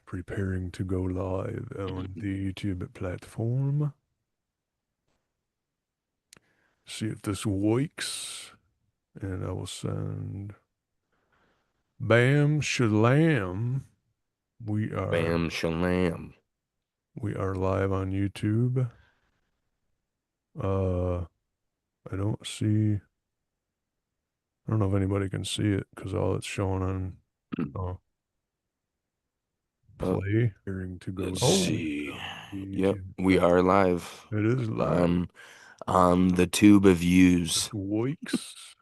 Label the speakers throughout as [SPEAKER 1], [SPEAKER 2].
[SPEAKER 1] Preparing to go live on the YouTube platform. See if this works. And I will send Bam Shalam. We are
[SPEAKER 2] Bam shalam.
[SPEAKER 1] we are live on YouTube. I don't see I don't know if anybody can see it because all it's showing on
[SPEAKER 2] Uh,
[SPEAKER 1] play. Preparing to go
[SPEAKER 2] let's
[SPEAKER 1] live
[SPEAKER 2] see.
[SPEAKER 1] on the
[SPEAKER 2] Yep,
[SPEAKER 1] YouTube
[SPEAKER 2] we are
[SPEAKER 1] platform.
[SPEAKER 2] live
[SPEAKER 1] It is live.
[SPEAKER 2] on the tube of views.
[SPEAKER 1] This works.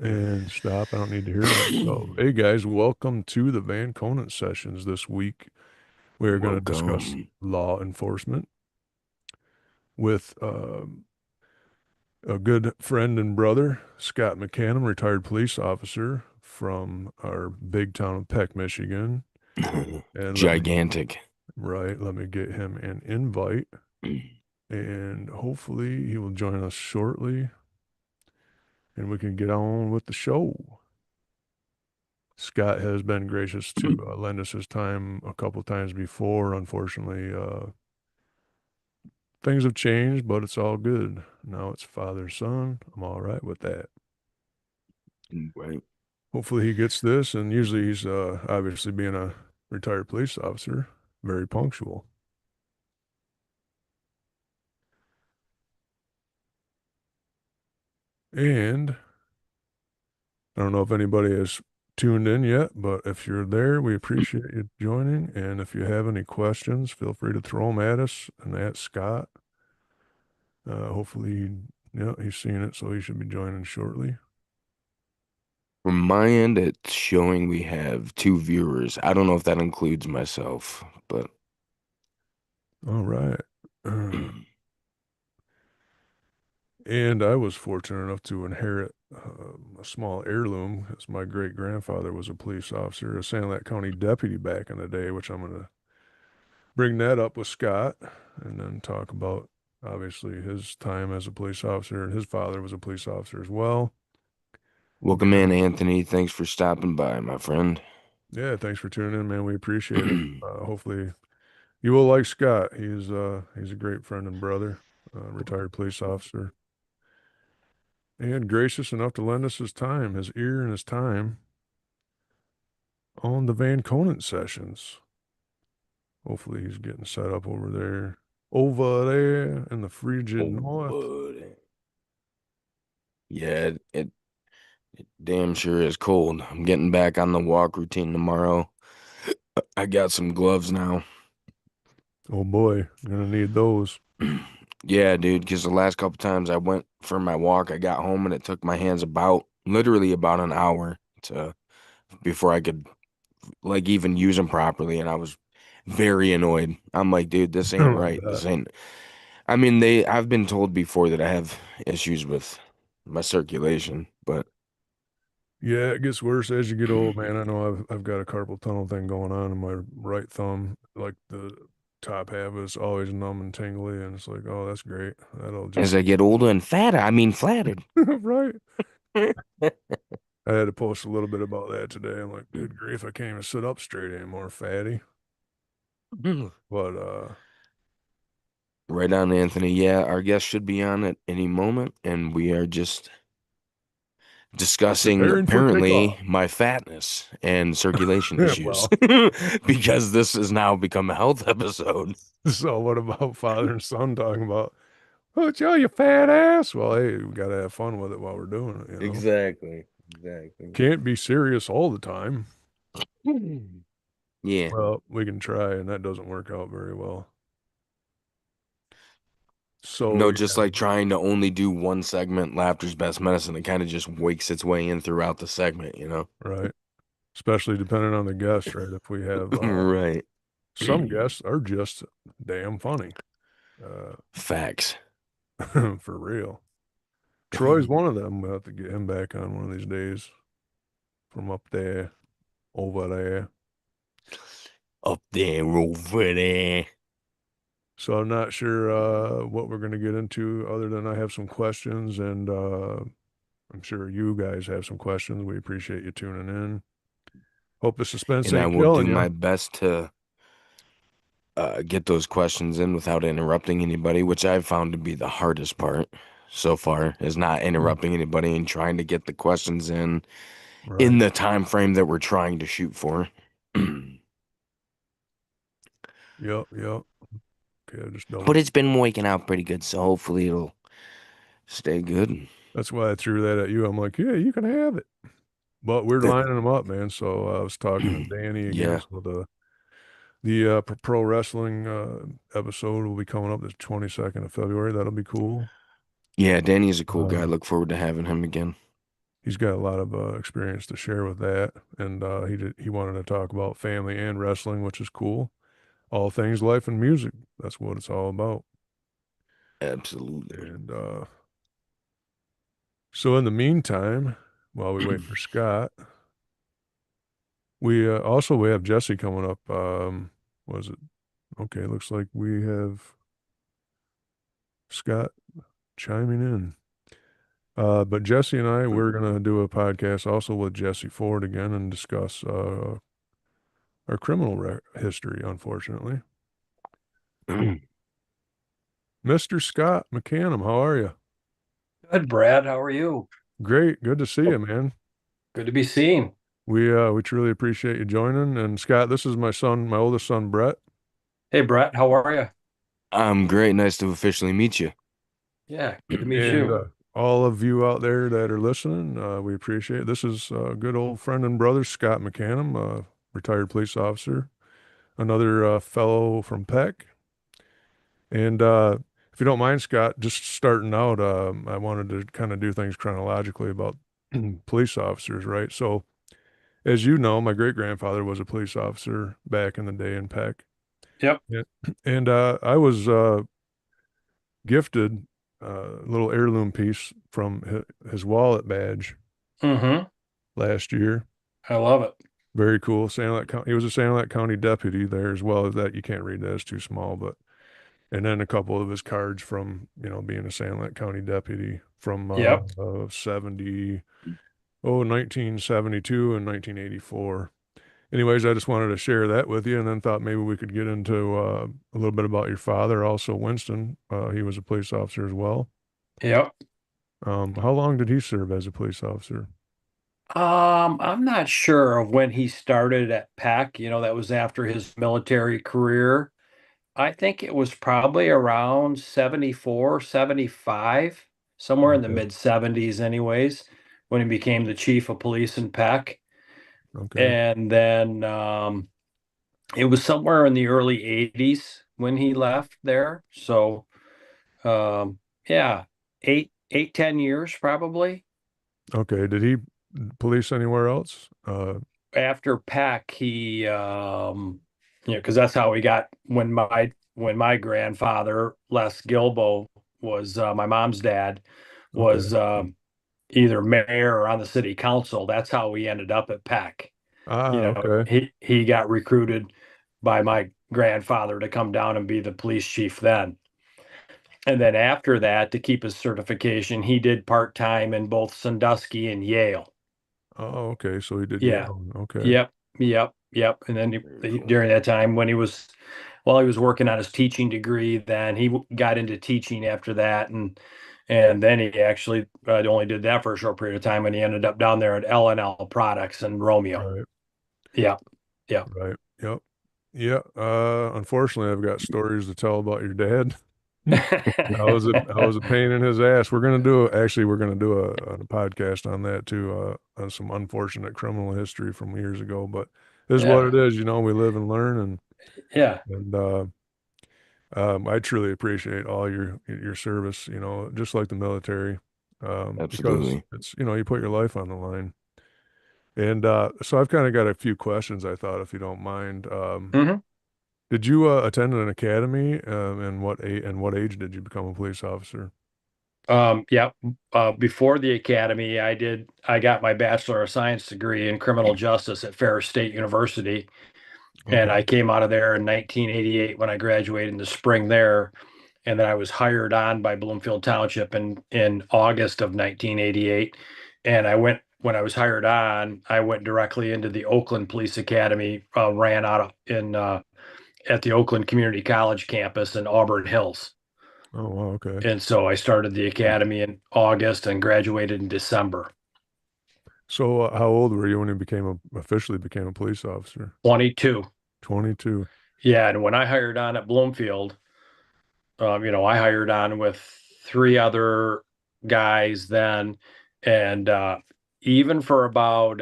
[SPEAKER 1] And stop. I don't need to hear myself. Hey guys, welcome to the Van Conant sessions this week. We're going to discuss
[SPEAKER 2] Welcome.
[SPEAKER 1] law enforcement with a good friend and brother, Scott McCannum, retired police officer from our big town of Peck, Michigan. And
[SPEAKER 2] Gigantic.
[SPEAKER 1] let me get him an invite, and hopefully he will join us shortly, and we can get on with the show. Scott has been gracious to lend us his time a couple times before. Unfortunately, things have changed, but it's all good. Now it's father son. I'm all right with that.
[SPEAKER 2] Right.
[SPEAKER 1] Hopefully he gets this. And usually he's obviously being a retired police officer, very punctual. And I don't know if anybody has tuned in yet, but if you're there, we appreciate you joining. And if you have any questions, feel free to throw them at us and at Scott. Hopefully, yeah, he's seen it, so he should be joining shortly.
[SPEAKER 2] From my end, it's showing we have 2 viewers. I don't know if that includes myself, but
[SPEAKER 1] All right. And I was fortunate enough to inherit a small heirloom, as my great grandfather was a police officer, a Sanilac County deputy back in the day, which I'm going to bring that up with Scott and then talk about obviously his time as a police officer. And his father was a police officer as well.
[SPEAKER 2] welcome in, Anthony. Thanks for stopping by, my friend.
[SPEAKER 1] Yeah, thanks for tuning in, man. We appreciate it. Hopefully you will like Scott. He's a great friend and brother, retired police officer, and gracious enough to lend us his time, his ear and his time on the Van Conant sessions. Hopefully he's getting set up over there in the frigid
[SPEAKER 2] Oh,
[SPEAKER 1] north.
[SPEAKER 2] buddy. Yeah, it damn sure is cold. I'm getting back on the walk routine tomorrow. I got some gloves now.
[SPEAKER 1] Oh boy, gonna need those.
[SPEAKER 2] Yeah, dude, because the last couple times I went for my walk, I got home and it took my hands about literally about an hour to before I could like even use them properly, and I was very annoyed. I'm like, dude, this ain't
[SPEAKER 1] I
[SPEAKER 2] right.
[SPEAKER 1] bet.
[SPEAKER 2] This ain't. I mean, I've been told before that I have issues with my circulation, but
[SPEAKER 1] Yeah, it gets worse as you get old, man. I know I've got a carpal tunnel thing going on in my right thumb. Like the top half is always numb and tingly, and it's like, oh, that's great. That'll
[SPEAKER 2] as
[SPEAKER 1] just
[SPEAKER 2] I get older and fatter, I mean flattered.
[SPEAKER 1] right. I had to post a little bit about that today. I'm like, good grief, I can't even sit up straight anymore, fatty. But
[SPEAKER 2] Right on, Anthony. Yeah, our guest should be on at any moment, and we are just discussing
[SPEAKER 1] preparing for
[SPEAKER 2] apparently
[SPEAKER 1] kickoff.
[SPEAKER 2] my fatness and circulation issues
[SPEAKER 1] Well,
[SPEAKER 2] because this has now become a health episode.
[SPEAKER 1] so what about father and son talking about, oh, Joe, you fat ass? Well, hey, we gotta have fun with it while we're doing it, you know?
[SPEAKER 2] Exactly. Exactly.
[SPEAKER 1] Can't be serious all the time.
[SPEAKER 2] Yeah.
[SPEAKER 1] Well, we can try, and that doesn't work out very well. So,
[SPEAKER 2] No, just
[SPEAKER 1] yeah,
[SPEAKER 2] like trying to only do one segment, laughter's best medicine. It kind of just wakes its way in throughout the segment, you know?
[SPEAKER 1] right. Especially depending on the guest, right? If we have
[SPEAKER 2] Right.
[SPEAKER 1] some guests are just damn funny, uh,
[SPEAKER 2] Facts.
[SPEAKER 1] for real. Troy's one of them. We'll have to get him back on one of these days from up there, over there.
[SPEAKER 2] Up there, over there.
[SPEAKER 1] So I'm not sure what we're going to get into other than I have some questions, and I'm sure you guys have some questions. We appreciate you tuning in. Hope the suspense
[SPEAKER 2] And I
[SPEAKER 1] ain't
[SPEAKER 2] will
[SPEAKER 1] killing
[SPEAKER 2] do
[SPEAKER 1] you.
[SPEAKER 2] my best to get those questions in without interrupting anybody, which I've found to be the hardest part so far, is not interrupting anybody and trying to get the questions in
[SPEAKER 1] Right.
[SPEAKER 2] the time frame that we're trying to shoot for.
[SPEAKER 1] Yep. Yep. Okay. I just
[SPEAKER 2] But
[SPEAKER 1] double.
[SPEAKER 2] it's been working out pretty good, so hopefully it'll stay good.
[SPEAKER 1] That's why I threw that at you. I'm like, yeah, you can have it. But we're lining them up, man. So I was talking to Danny again.
[SPEAKER 2] Yeah.
[SPEAKER 1] So the pro wrestling episode will be coming up the 22nd of February. That'll be cool.
[SPEAKER 2] Yeah, Danny's a cool guy.
[SPEAKER 1] Um,
[SPEAKER 2] Look forward to having him again.
[SPEAKER 1] he's got a lot of experience to share with that, and he wanted to talk about family and wrestling, which is cool. All things life and music. That's what it's all about.
[SPEAKER 2] Absolutely.
[SPEAKER 1] And so in the meantime, while we wait for Scott, we have Jesse coming up. Was it okay? Looks like we have Scott chiming in. But Jesse and I, we're gonna do a podcast also with Jesse Ford again and discuss our criminal history. Unfortunately, Mr. Scott McCannum, how are you?
[SPEAKER 3] Good, Brad. How are you?
[SPEAKER 1] Great, good to see you, man.
[SPEAKER 3] Good to be seen.
[SPEAKER 1] We truly appreciate you joining. And Scott, this is my son, my oldest son, Brett.
[SPEAKER 3] Hey, Brett. How are you?
[SPEAKER 2] I'm great. Nice to officially meet you.
[SPEAKER 3] Yeah, good to meet
[SPEAKER 1] And
[SPEAKER 3] you.
[SPEAKER 1] all of you out there that are listening, we appreciate it. This is a good old friend and brother, Scott McCannum, retired police officer, another fellow from Peck. And if you don't mind, Scott, just starting out, I wanted to kind of do things chronologically about police officers, right? So, as you know, my great grandfather was a police officer back in the day in Peck.
[SPEAKER 3] Yep.
[SPEAKER 1] Yeah. And I was gifted a little heirloom piece from his wallet badge
[SPEAKER 3] Mm-hmm.
[SPEAKER 1] last year.
[SPEAKER 3] I love it.
[SPEAKER 1] Very cool. Sanilac County. He was a Sanilac County deputy there as well as that. You can't read that; it's too small. But and then a couple of his cards from being a Sanilac County deputy from
[SPEAKER 3] Yep.
[SPEAKER 1] 1972 and 1984. Anyways, I just wanted to share that with you, and then thought maybe we could get into a little bit about your father, also Winston. He was a police officer as well.
[SPEAKER 3] Yep.
[SPEAKER 1] How long did he serve as a police officer?
[SPEAKER 3] I'm not sure of when he started at PAC. That was after his military career. I think it was probably around 74, 75, somewhere in the
[SPEAKER 1] Okay.
[SPEAKER 3] mid 70s, anyways, when he became the chief of police in PAC.
[SPEAKER 1] Okay.
[SPEAKER 3] And then it was somewhere in the early 80s when he left there. So yeah, 10 years probably.
[SPEAKER 1] Okay. Did he police anywhere else?
[SPEAKER 3] After PAC, he because that's how we got when my grandfather, Les Gilbo, was my mom's dad,
[SPEAKER 1] Okay.
[SPEAKER 3] was either mayor or on the city council. That's how we ended up at PAC.
[SPEAKER 1] Okay.
[SPEAKER 3] He got recruited by my grandfather to come down and be the police chief then. And then after that, to keep his certification, he did part-time in both Sandusky and Yale.
[SPEAKER 1] Oh, okay. So he did
[SPEAKER 3] Yeah.
[SPEAKER 1] Yale. Okay.
[SPEAKER 3] Yep. Yep. Yep. And then
[SPEAKER 2] Very cool.
[SPEAKER 3] during that time, while he was working on his teaching degree, then he got into teaching after that, and then he actually only did that for a short period of time, and he ended up down there at L&L Products and Romeo.
[SPEAKER 1] Right.
[SPEAKER 3] Yeah. Yeah.
[SPEAKER 1] Right. Yep. Yeah. Unfortunately, I've got stories to tell about your dad. I was a pain in his ass. We're gonna do a podcast on that too, on some unfortunate criminal history from years ago. But this is what
[SPEAKER 3] Yeah.
[SPEAKER 1] it is, we live and learn,
[SPEAKER 3] Yeah.
[SPEAKER 1] and I truly appreciate all your service. Just like the military, because
[SPEAKER 2] Absolutely.
[SPEAKER 1] it's you put your life on the line. And so I've kind of got a few questions. I thought, if you don't mind,
[SPEAKER 3] Hmm.
[SPEAKER 1] did you attend an academy? And what age did you become a police officer?
[SPEAKER 3] Yeah. Before the academy, I got my Bachelor of Science degree in criminal justice at Ferris State University. And
[SPEAKER 1] Okay.
[SPEAKER 3] I came out of there in 1988 when I graduated in the spring there. And then I was hired on by Bloomfield Township in August of 1988. And when I was hired on, I went directly into the Oakland Police Academy, ran out of at the Oakland Community College campus in Auburn Hills.
[SPEAKER 1] Oh, wow. Okay.
[SPEAKER 3] And so I started the academy in August and graduated in December.
[SPEAKER 1] So, how old were you when you officially became a police officer?
[SPEAKER 3] 22.
[SPEAKER 1] 22.
[SPEAKER 3] Yeah, and when I hired on at Bloomfield, I hired on with three other guys then, and even for about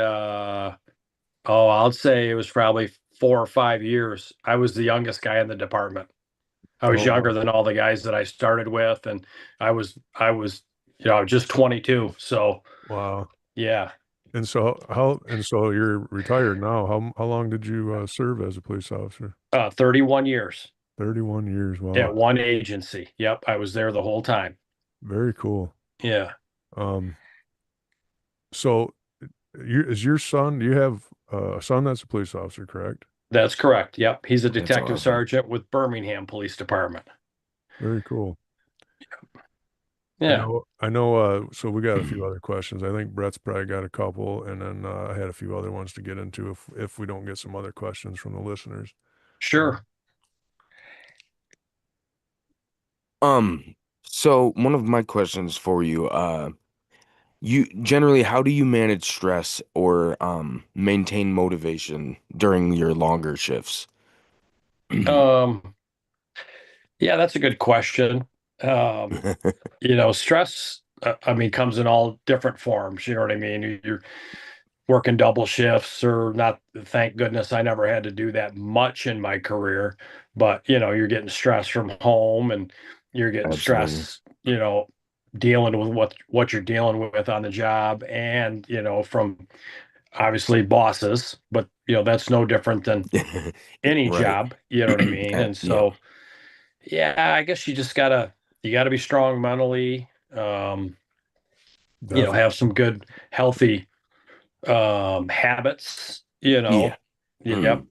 [SPEAKER 3] I'll say it was probably 4 or 5 years, I was the youngest guy in the department. I was
[SPEAKER 1] Oh,
[SPEAKER 3] younger
[SPEAKER 1] wow.
[SPEAKER 3] than all the guys that I started with, and I was just 22. So
[SPEAKER 1] Wow.
[SPEAKER 3] yeah,
[SPEAKER 1] And so you're retired now. How long did you serve as a police officer?
[SPEAKER 3] 31 years
[SPEAKER 1] 31 years. Wow.
[SPEAKER 3] at one agency. Yep, I was there the whole time.
[SPEAKER 1] Very cool.
[SPEAKER 3] Yeah,
[SPEAKER 1] Um, so is your son, do you have a son that's a police officer, correct?
[SPEAKER 3] that's correct. Yep, he's a
[SPEAKER 2] That's
[SPEAKER 3] detective
[SPEAKER 2] awesome.
[SPEAKER 3] sergeant with Birmingham Police Department.
[SPEAKER 1] Very cool.
[SPEAKER 3] Yeah,
[SPEAKER 1] So we got a few other questions. I think Brett's probably got a couple, and then I had a few other ones to get into if we don't get some other questions from the listeners.
[SPEAKER 3] sure.
[SPEAKER 2] So one of my questions for you, you generally, how do you manage stress or maintain motivation during your longer shifts?
[SPEAKER 3] Um, yeah, that's a good question. Um, stress, I mean, comes in all different forms. You know what I mean? You're working double shifts or not. Thank goodness I never had to do that much in my career, but you're getting stress from home and you're getting
[SPEAKER 2] Absolutely.
[SPEAKER 3] stress, dealing with what you're dealing with on the job and, from obviously bosses, but that's no different than any
[SPEAKER 2] Right.
[SPEAKER 3] job, you know what I mean? And
[SPEAKER 2] Yeah,
[SPEAKER 3] so, yeah, I guess you gotta be strong mentally,
[SPEAKER 1] Definitely.
[SPEAKER 3] have some good healthy habits,
[SPEAKER 2] yeah.
[SPEAKER 3] yep,
[SPEAKER 2] Mm,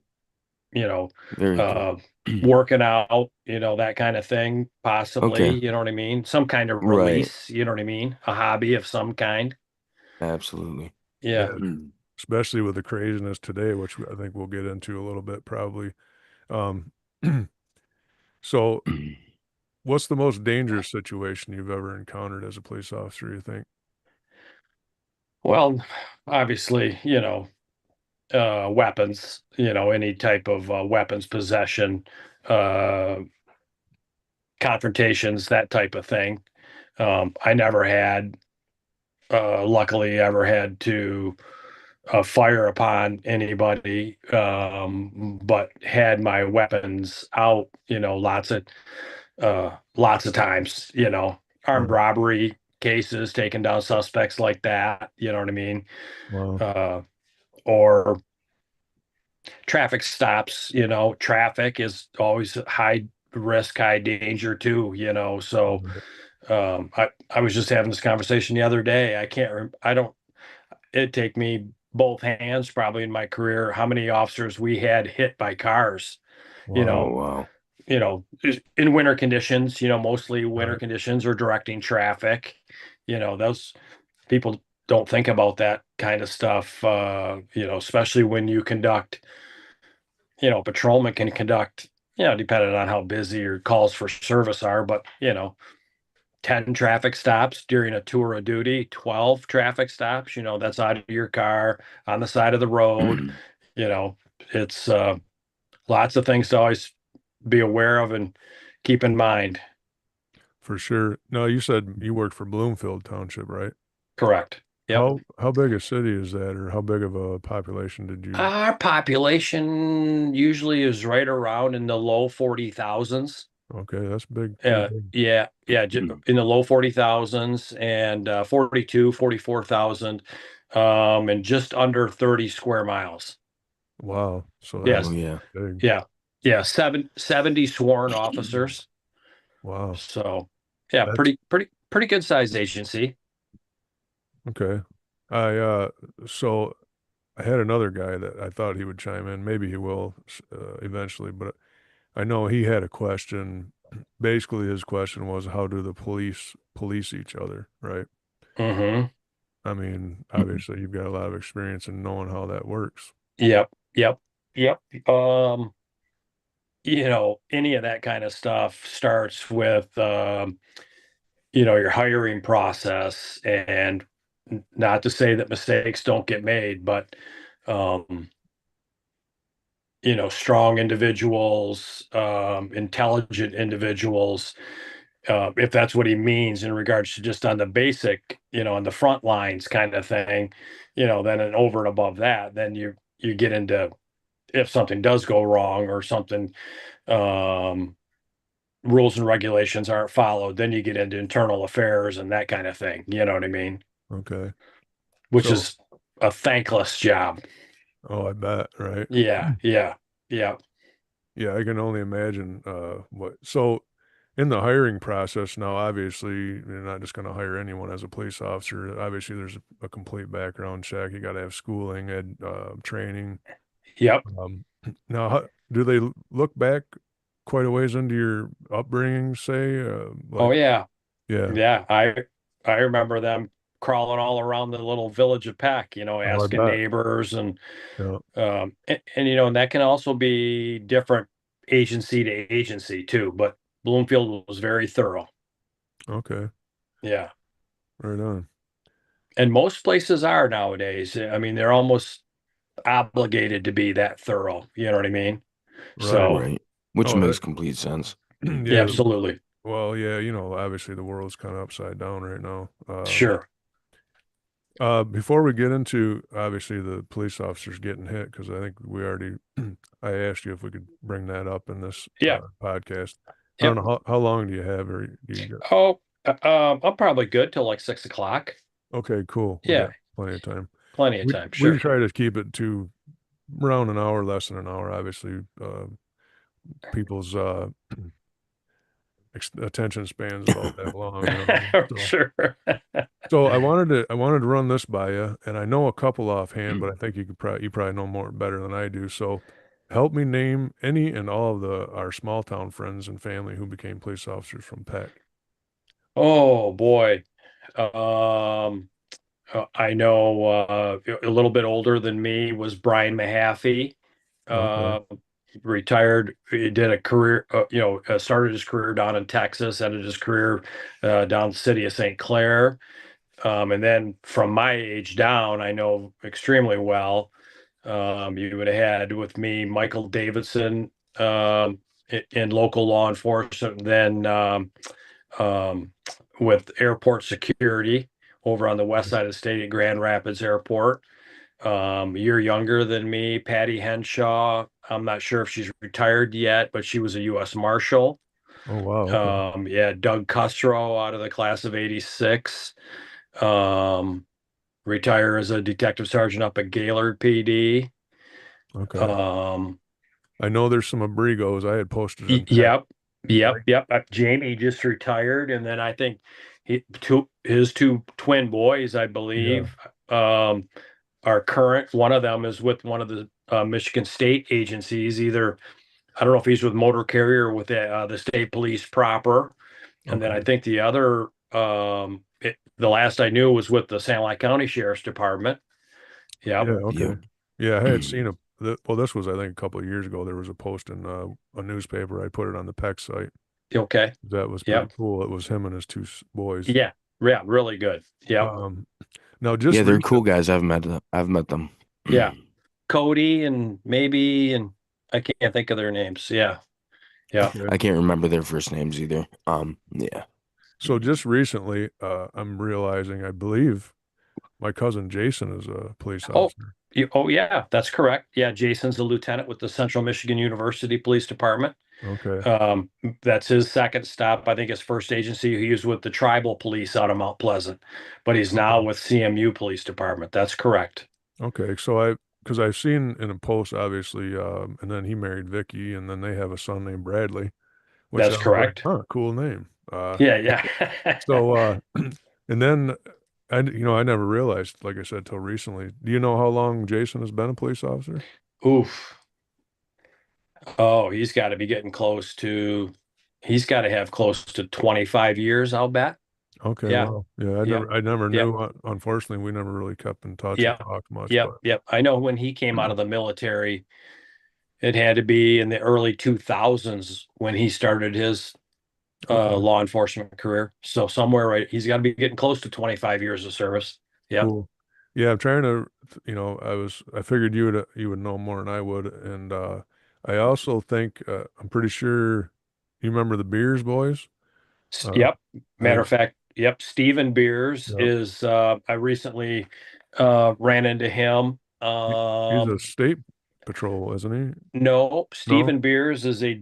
[SPEAKER 3] you know,
[SPEAKER 2] very good.
[SPEAKER 3] uh working out, that kind of thing, possibly,
[SPEAKER 2] Okay.
[SPEAKER 3] you know what I mean? Some kind of
[SPEAKER 2] Right.
[SPEAKER 3] release, you know what I mean? A hobby of some kind.
[SPEAKER 2] Absolutely.
[SPEAKER 3] Yeah.
[SPEAKER 1] Yeah,
[SPEAKER 2] Mm.
[SPEAKER 1] especially with the craziness today, which I think we'll get into a little bit probably. Um, so what's the most dangerous situation you've ever encountered as a police officer, you think?
[SPEAKER 3] Well, obviously, weapons, any type of weapons possession, uh confrontations, that type of thing. I never had, luckily, ever had to fire upon anybody, but had my weapons out, lots of times, armed
[SPEAKER 1] Right.
[SPEAKER 3] robbery cases, taking down suspects like that, you know what I mean?
[SPEAKER 1] Wow.
[SPEAKER 3] Uh, or traffic stops, traffic is always high risk, high danger too, so
[SPEAKER 1] Right.
[SPEAKER 3] I was just having this conversation the other day. I don't, it'd take me both hands probably in my career how many officers we had hit by cars, you
[SPEAKER 2] Oh
[SPEAKER 1] Wow.
[SPEAKER 3] know,
[SPEAKER 2] wow.
[SPEAKER 3] in winter conditions, mostly winter
[SPEAKER 1] Right.
[SPEAKER 3] conditions or directing traffic, those people don't think about that kind of stuff, especially when you conduct, patrolman can conduct, depending on how busy your calls for service are, but 10 traffic stops during a tour of duty, 12 traffic stops, that's out of your car on the side of the road. You know, it's lots of things to always be aware of and keep in mind.
[SPEAKER 1] For sure. No, you said you worked for Bloomfield Township, right?
[SPEAKER 3] Correct. Yep.
[SPEAKER 1] How big a city is that, or how big of a population did you?
[SPEAKER 3] Our population usually is right around in the low 40,000s.
[SPEAKER 1] Okay, that's big, pretty big.
[SPEAKER 3] Yeah, yeah, in the low 40,000s and 42, 44,000, and just under 30 square miles.
[SPEAKER 1] Wow. So
[SPEAKER 2] Oh
[SPEAKER 3] Yes.
[SPEAKER 1] that's
[SPEAKER 2] yeah.
[SPEAKER 1] big.
[SPEAKER 3] Yeah. Yeah. 70 sworn officers.
[SPEAKER 1] Wow.
[SPEAKER 3] So yeah,
[SPEAKER 1] That's
[SPEAKER 3] pretty good sized agency.
[SPEAKER 1] okay. I so I had another guy that I thought he would chime in. Maybe he will eventually, but I know he had a question. Basically, his question was, how do the police each other, right?
[SPEAKER 3] Hmm.
[SPEAKER 1] I mean, obviously, you've got a lot of experience in knowing how that works.
[SPEAKER 3] Yep. Yep. Yep. any of that kind of stuff starts with, your hiring process, and not to say that mistakes don't get made, but, um, strong individuals, intelligent individuals, if that's what he means in regards to just on the basic, on the front lines kind of thing, then and over and above that, then you get into, if something does go wrong or something, um, rules and regulations aren't followed, then you get into internal affairs and that kind of thing. You know what I mean?
[SPEAKER 1] Okay.
[SPEAKER 3] Which
[SPEAKER 1] So,
[SPEAKER 3] is a thankless job.
[SPEAKER 1] oh, I bet, right?
[SPEAKER 3] Yeah, yeah, yeah.
[SPEAKER 1] Yeah, I can only imagine so in the hiring process now, obviously you're not just going to hire anyone as a police officer. Obviously there's a complete background check. You got to have schooling and training.
[SPEAKER 3] Yep.
[SPEAKER 1] Now, do they look back quite a ways into your upbringing, say,
[SPEAKER 3] Oh
[SPEAKER 1] like,
[SPEAKER 3] yeah.
[SPEAKER 1] yeah,
[SPEAKER 3] Yeah. I remember them crawling all around the little village of Peck,
[SPEAKER 1] oh, I
[SPEAKER 3] asking
[SPEAKER 1] bet.
[SPEAKER 3] neighbors, and
[SPEAKER 1] Yeah.
[SPEAKER 3] and that can also be different agency to agency too, but Bloomfield was very thorough.
[SPEAKER 1] Okay.
[SPEAKER 3] Yeah.
[SPEAKER 1] Right on.
[SPEAKER 3] And most places are nowadays. I mean, they're almost obligated to be that thorough. You know what I mean?
[SPEAKER 1] Right.
[SPEAKER 3] So,
[SPEAKER 2] Right. Which
[SPEAKER 1] Oh,
[SPEAKER 2] makes complete sense.
[SPEAKER 3] yeah,
[SPEAKER 1] yeah.
[SPEAKER 3] absolutely.
[SPEAKER 1] Well, yeah, obviously the world's kind of upside down right now.
[SPEAKER 3] Sure.
[SPEAKER 1] Before we get into obviously the police officers getting hit, because I think we already, I asked you if we could bring that up in this
[SPEAKER 3] Yeah.
[SPEAKER 1] podcast. I don't
[SPEAKER 3] Yep.
[SPEAKER 1] know how long do you have, or do you got?
[SPEAKER 3] Oh, I'm probably good till like 6 o'clock.
[SPEAKER 1] Okay, cool. We got
[SPEAKER 3] Yeah.
[SPEAKER 1] plenty of time.
[SPEAKER 3] Plenty of
[SPEAKER 1] We
[SPEAKER 3] time.
[SPEAKER 1] we
[SPEAKER 3] Sure.
[SPEAKER 1] try to keep it to around an hour, less than an hour. Obviously, people's attention spans about that long, So,
[SPEAKER 3] Sure.
[SPEAKER 1] so I wanted to run this by you, and I know a couple offhand, but I think you probably know more better than I do. So, help me name any and all of our small town friends and family who became police officers from Peck.
[SPEAKER 3] Oh boy. Um, I know a little bit older than me was Brian Mahaffey.
[SPEAKER 1] Okay,
[SPEAKER 3] Uh, Retired. He did a career, started his career down in Texas, ended his career down in the city of St. Clair. And then from my age down, I know extremely well. You would have had with me Michael Davidson, in local law enforcement, then um, with airport security over on the west side of the state at Grand Rapids Airport. A year younger than me, Patty Henshaw. I'm not sure if she's retired yet, but she was a U.S. Marshal.
[SPEAKER 1] oh wow, okay,
[SPEAKER 3] Yeah, Doug Custro out of the class of '86. Um, Retire as a detective sergeant up at Gaylord PD.
[SPEAKER 1] okay.
[SPEAKER 3] Um,
[SPEAKER 1] I know there's some Abrigos I had posted in Peck.
[SPEAKER 3] yep, yep,
[SPEAKER 1] Mike.
[SPEAKER 3] yep. Jamie just retired, and then I think his two twin boys, I
[SPEAKER 1] Yeah.
[SPEAKER 3] believe, are current. One of them is with one of the Michigan State agencies. Either I don't know if he's with Motor Carrier or with the state police proper, and then I
[SPEAKER 1] Okay.
[SPEAKER 3] think the other, the last I knew was with the San Luis County Sheriff's Department.
[SPEAKER 1] Yeah.
[SPEAKER 3] Yep.
[SPEAKER 1] Okay.
[SPEAKER 2] Yep.
[SPEAKER 1] Yeah, I had seen well, this was I think a couple of years ago. There was a post in a newspaper. I put it on the Peck site.
[SPEAKER 3] Okay.
[SPEAKER 1] That was pretty
[SPEAKER 3] Yep.
[SPEAKER 1] cool. It was him and his two boys.
[SPEAKER 3] Yeah. Yeah. Really good. Yep.
[SPEAKER 1] Um, Now just
[SPEAKER 2] Yeah, they're
[SPEAKER 1] recent.
[SPEAKER 2] cool guys. I've met them.
[SPEAKER 3] Yeah. Cody and maybe, and I can't think of their names. Yeah. Yeah.
[SPEAKER 1] Okay.
[SPEAKER 2] I can't remember their first names either. Yeah.
[SPEAKER 1] So just recently, I'm realizing I believe my cousin Jason is a police
[SPEAKER 3] Oh,
[SPEAKER 1] officer.
[SPEAKER 3] oh yeah, that's correct. Yeah. Jason's a lieutenant with the Central Michigan University Police Department.
[SPEAKER 1] Okay.
[SPEAKER 3] Um, that's his second stop. I think his first agency, he was with the tribal police out of Mount Pleasant, but he's now
[SPEAKER 1] Okay.
[SPEAKER 3] with CMU Police Department. That's correct.
[SPEAKER 1] Okay. Because I've seen in a post, obviously, and then he married Vicky, and then they have a son named Bradley, which I
[SPEAKER 3] That's
[SPEAKER 1] was like,
[SPEAKER 3] correct.
[SPEAKER 1] huh, cool name.
[SPEAKER 3] Yeah, yeah.
[SPEAKER 1] So, and then I never realized, like I said, till recently. Do you know how long Jason has been a police officer?
[SPEAKER 3] Oof. Oh, he's got to have close to 25 years, I'll bet.
[SPEAKER 1] Okay,
[SPEAKER 3] Yeah.
[SPEAKER 1] well, yeah,
[SPEAKER 3] Yep.
[SPEAKER 1] I never
[SPEAKER 3] Yep.
[SPEAKER 1] knew. Unfortunately, we never really kept in touch or
[SPEAKER 3] Yep.
[SPEAKER 1] talked much,
[SPEAKER 3] Yep.
[SPEAKER 1] but
[SPEAKER 3] Yep. I know when he came out of the military, It had to be in the early 2000s when he started his
[SPEAKER 1] Okay.
[SPEAKER 3] law enforcement career. So somewhere right, he's got to be getting close to 25 years of service. Yep.
[SPEAKER 1] Cool. Yeah, I'm trying to, I figured you would know more than I would, and I also think I'm pretty sure you remember the Beers boys.
[SPEAKER 3] Yep.
[SPEAKER 1] I
[SPEAKER 3] Matter
[SPEAKER 1] think,
[SPEAKER 3] of fact, yep. Stephen Beers
[SPEAKER 1] yep.
[SPEAKER 3] is, I recently ran into him.
[SPEAKER 1] He's a state patrol, isn't he?
[SPEAKER 3] No,
[SPEAKER 1] No?
[SPEAKER 3] Stephen Beers is a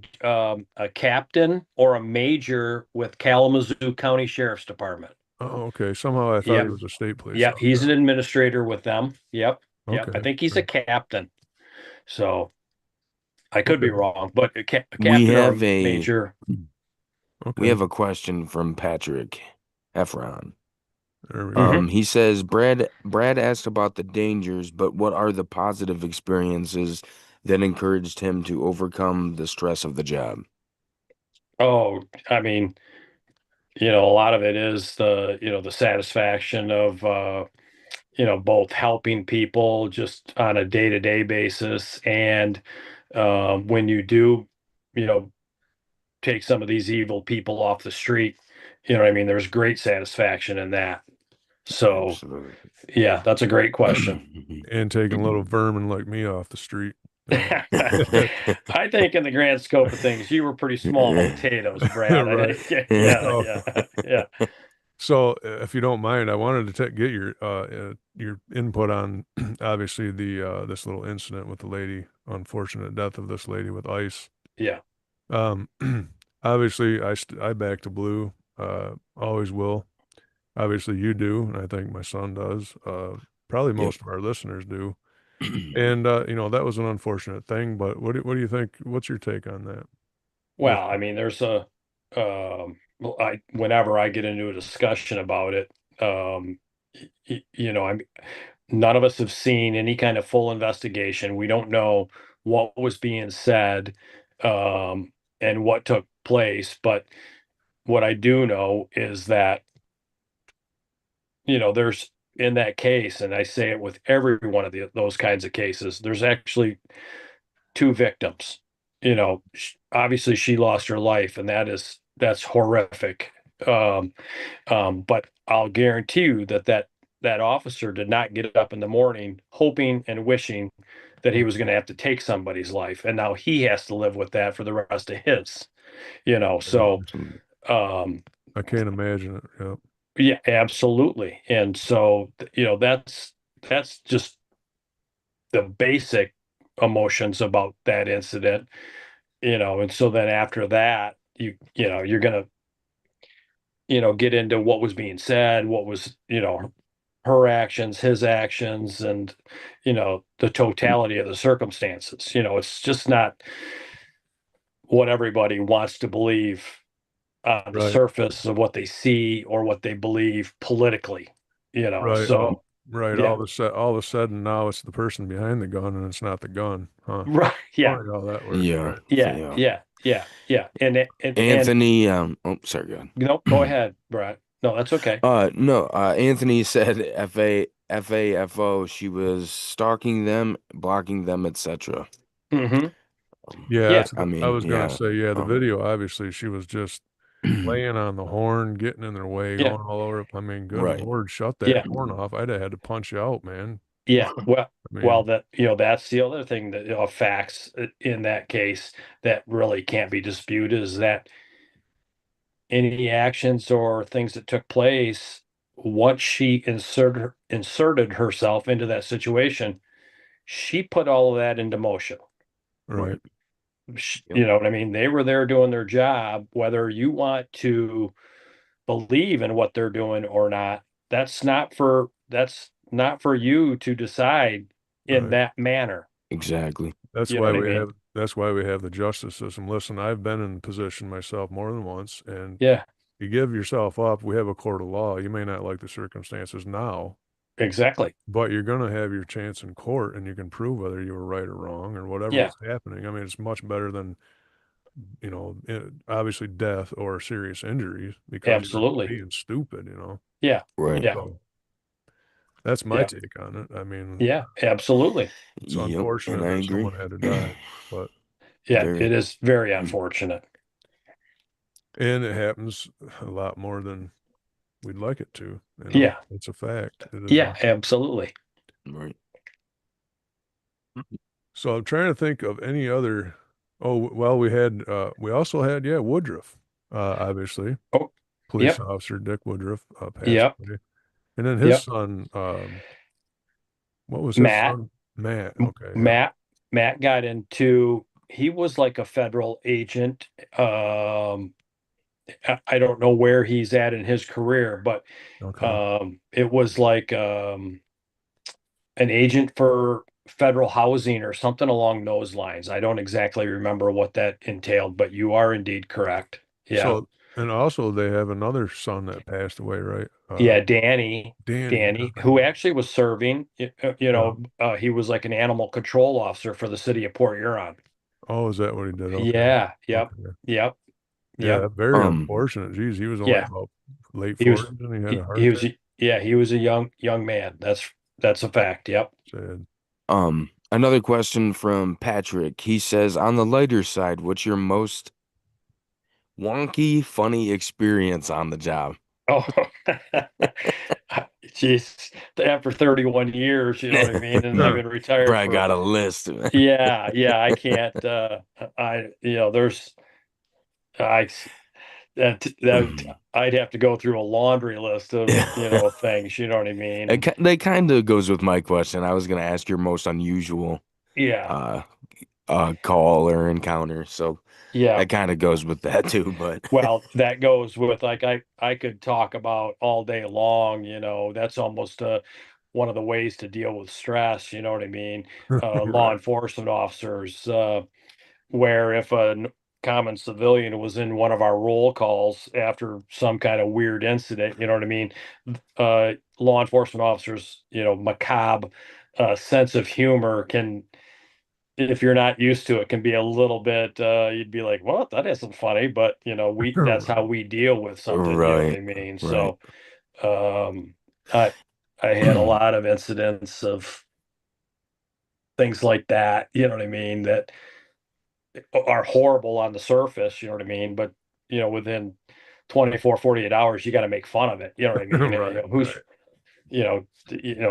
[SPEAKER 3] captain or a major with Kalamazoo County Sheriff's Department.
[SPEAKER 1] Oh, okay. Somehow I thought he
[SPEAKER 3] Yep.
[SPEAKER 1] was a state police
[SPEAKER 3] Yep. He's
[SPEAKER 1] officer.
[SPEAKER 3] an administrator with them. Yep. Yep. I
[SPEAKER 1] Okay.
[SPEAKER 3] think he's a captain. So I could be
[SPEAKER 1] Okay.
[SPEAKER 3] wrong, but a
[SPEAKER 2] We
[SPEAKER 3] captain or
[SPEAKER 2] have
[SPEAKER 3] a
[SPEAKER 2] a
[SPEAKER 3] major.
[SPEAKER 2] we
[SPEAKER 1] Okay.
[SPEAKER 2] have a question from Patrick Efron.
[SPEAKER 1] There we
[SPEAKER 3] Mhm.
[SPEAKER 1] go.
[SPEAKER 2] He says Brad asked about the dangers, but what are the positive experiences that encouraged him to overcome the stress of the job?
[SPEAKER 3] Oh, I mean, a lot of it is the satisfaction of, both helping people just on a day-to-day basis. And when you do, you know, take some of these evil people off the street, you know what I mean? There's great satisfaction in that. So,
[SPEAKER 2] Absolutely.
[SPEAKER 3] yeah, that's a great question.
[SPEAKER 1] And taking little vermin like me off the street.
[SPEAKER 3] I think in the grand scope of things, you were pretty small potatoes, Brad. I
[SPEAKER 1] Right.
[SPEAKER 3] think, yeah,
[SPEAKER 1] So,
[SPEAKER 3] yeah.
[SPEAKER 1] so if you don't mind, I wanted to get your input on obviously the this little incident with the lady, unfortunate death of this lady with ice.
[SPEAKER 3] Yeah.
[SPEAKER 1] Um, obviously, I back to blue. Always will. Obviously, you do, and I think my son does. Probably
[SPEAKER 2] Yep.
[SPEAKER 1] most of our listeners do. And that was an unfortunate thing. But what do you think? What's your take on that? With
[SPEAKER 3] Well, I mean, well, whenever I get into a discussion about it, I'm none of us have seen any kind of full investigation. We don't know what was being said, and what took place. But what I do know is that, there's in that case, and I say it with every one of those kinds of cases, there's actually two victims. Obviously she lost her life, and that's horrific. Um, but I'll guarantee you that officer did not get up in the morning hoping and wishing that he was going to have to take somebody's life, and now he has to live with that for the rest of his. So
[SPEAKER 2] Absolutely.
[SPEAKER 3] um,
[SPEAKER 1] I can't imagine it. Yeah.
[SPEAKER 3] yeah, absolutely. And so that's just the basic emotions about that incident. And so then after that, you're gonna, get into what was being said, what was, her actions, his actions, and, the totality of the circumstances. It's just not what everybody wants to believe on the
[SPEAKER 1] Right.
[SPEAKER 3] surface of what they see or what they believe politically,
[SPEAKER 1] Right.
[SPEAKER 3] so
[SPEAKER 1] Right.
[SPEAKER 3] yeah.
[SPEAKER 1] All of a sudden now it's the person behind the gun and it's not the gun. Huh.
[SPEAKER 3] Right. Yeah.
[SPEAKER 1] Funny how that works.
[SPEAKER 2] Yeah.
[SPEAKER 1] Right.
[SPEAKER 3] Yeah.
[SPEAKER 2] Yeah.
[SPEAKER 3] Yeah. Yeah. Yeah. And
[SPEAKER 2] Anthony, oh, sorry, go
[SPEAKER 3] go
[SPEAKER 2] ahead.
[SPEAKER 3] ahead, Brad. No, that's okay.
[SPEAKER 2] No, Anthony said FAFO, she was stalking them, blocking them, etc.
[SPEAKER 3] Hmm.
[SPEAKER 1] Yeah,
[SPEAKER 3] Yeah.
[SPEAKER 1] I
[SPEAKER 2] I mean,
[SPEAKER 1] was gonna
[SPEAKER 2] yeah.
[SPEAKER 1] say, yeah, the
[SPEAKER 2] Um,
[SPEAKER 1] video, obviously she was just laying on the horn, getting in their way,
[SPEAKER 3] Yeah.
[SPEAKER 1] going all over. I mean, good
[SPEAKER 2] right.
[SPEAKER 1] Lord, shut that
[SPEAKER 3] Yeah.
[SPEAKER 1] horn off. I'd have had to punch you out, man.
[SPEAKER 3] Yeah. Well,
[SPEAKER 1] I
[SPEAKER 3] well,
[SPEAKER 1] mean,
[SPEAKER 3] that's the other thing that, facts in that case that really can't be disputed is that any actions or things that took place once she inserted herself into that situation, she put all of that into motion.
[SPEAKER 1] right,
[SPEAKER 2] Right. Yep.
[SPEAKER 3] You know what I mean? They were there doing their job, whether you want to believe in what they're doing or not. That's not for you to decide in
[SPEAKER 1] right.
[SPEAKER 3] that manner.
[SPEAKER 2] Exactly.
[SPEAKER 3] You know what I mean?
[SPEAKER 1] That's why we have the justice system. Listen, I've been in position myself more than once, and
[SPEAKER 3] Yeah,
[SPEAKER 1] you give yourself up. We have a court of law. You may not like the circumstances now,
[SPEAKER 3] exactly.
[SPEAKER 1] but you're going to have your chance in court, and you can prove whether you were right or wrong or whatever
[SPEAKER 3] Yeah,
[SPEAKER 1] was happening. I mean, it's much better than obviously death or serious injuries because you're
[SPEAKER 3] absolutely.
[SPEAKER 1] being stupid.
[SPEAKER 3] Yeah,
[SPEAKER 2] Right.
[SPEAKER 3] yeah.
[SPEAKER 1] So That's my
[SPEAKER 3] Yeah.
[SPEAKER 1] take on it. I mean,
[SPEAKER 3] Yeah, absolutely.
[SPEAKER 1] it's
[SPEAKER 2] Yep, and
[SPEAKER 1] unfortunate
[SPEAKER 2] I
[SPEAKER 1] that
[SPEAKER 2] agree.
[SPEAKER 1] someone had to die, but
[SPEAKER 3] Yeah,
[SPEAKER 2] Very.
[SPEAKER 3] it is very unfortunate.
[SPEAKER 1] and it happens a lot more than we'd like it to.
[SPEAKER 3] Yeah.
[SPEAKER 1] It's a fact. It is.
[SPEAKER 3] Yeah, absolutely.
[SPEAKER 2] Right.
[SPEAKER 1] So I'm trying to think of any other. Oh, well, we also had, yeah, Woodruff, obviously,
[SPEAKER 3] Oh,
[SPEAKER 1] police
[SPEAKER 3] yep.
[SPEAKER 1] officer Dick Woodruff, passed
[SPEAKER 3] Yep.
[SPEAKER 1] away. And then his
[SPEAKER 3] Yep.
[SPEAKER 1] son, what was his
[SPEAKER 3] Matt,
[SPEAKER 1] son? Matt.
[SPEAKER 3] M-
[SPEAKER 1] Okay, yeah.
[SPEAKER 3] Matt got into, he was like a federal agent. I don't know where he's at in his career, but
[SPEAKER 1] Okay.
[SPEAKER 3] it was like an agent for federal housing or something along those lines. I don't exactly remember what that entailed, but you are indeed correct. Yeah.
[SPEAKER 1] So, and also they have another son that passed away, right?
[SPEAKER 3] Yeah, Danny,
[SPEAKER 1] Danny.
[SPEAKER 3] Danny, who actually was serving,
[SPEAKER 1] Yeah.
[SPEAKER 3] he was like an animal control officer for the city of Port Huron.
[SPEAKER 1] Oh, is that what he did? Okay.
[SPEAKER 3] Yeah, yep,
[SPEAKER 1] Okay.
[SPEAKER 3] yep,
[SPEAKER 1] Yeah,
[SPEAKER 3] yep.
[SPEAKER 1] very
[SPEAKER 2] Um,
[SPEAKER 1] unfortunate. Geez, he was only
[SPEAKER 3] Yeah,
[SPEAKER 1] about late
[SPEAKER 3] he was
[SPEAKER 1] 40s and he had a heart
[SPEAKER 3] he was
[SPEAKER 1] attack.
[SPEAKER 3] yeah, he was a young man. That's a fact. Yep.
[SPEAKER 1] Sad.
[SPEAKER 2] another question from Patrick. He says, on the lighter side, what's your most wonky, funny experience on the job?
[SPEAKER 3] Oh, jeez. After 31 years, you know what I mean, and I've been retired
[SPEAKER 2] Probably
[SPEAKER 3] for
[SPEAKER 2] got a list.
[SPEAKER 3] yeah, I can't there's I that I'd have to go through a laundry list of, things, you know what I mean? And
[SPEAKER 2] They kind of goes with my question. I was gonna ask your most unusual
[SPEAKER 3] yeah,
[SPEAKER 2] uh call or encounter. So
[SPEAKER 3] yeah.
[SPEAKER 2] that kind of goes with that too, but
[SPEAKER 3] Well, that goes with like I could talk about all day long, that's almost one of the ways to deal with stress, you know what I mean? Law
[SPEAKER 1] Right.
[SPEAKER 3] enforcement officers, where if a common civilian was in one of our roll calls after some kind of weird incident, you know what I mean? Law enforcement officers, macabre sense of humor can, if you're not used to it, can be a little bit, you'd be like, "What? That isn't funny," but, that's how we deal with something, you know what I
[SPEAKER 2] right,
[SPEAKER 3] mean?
[SPEAKER 2] right.
[SPEAKER 3] So, um, I I had a lot of incidents of things like that, you know what I mean, that are horrible on the surface, you know what I mean? But, within 24, 48 hours, you got to make fun of it. You know what I mean?
[SPEAKER 1] Right.
[SPEAKER 3] Who's,
[SPEAKER 1] Right.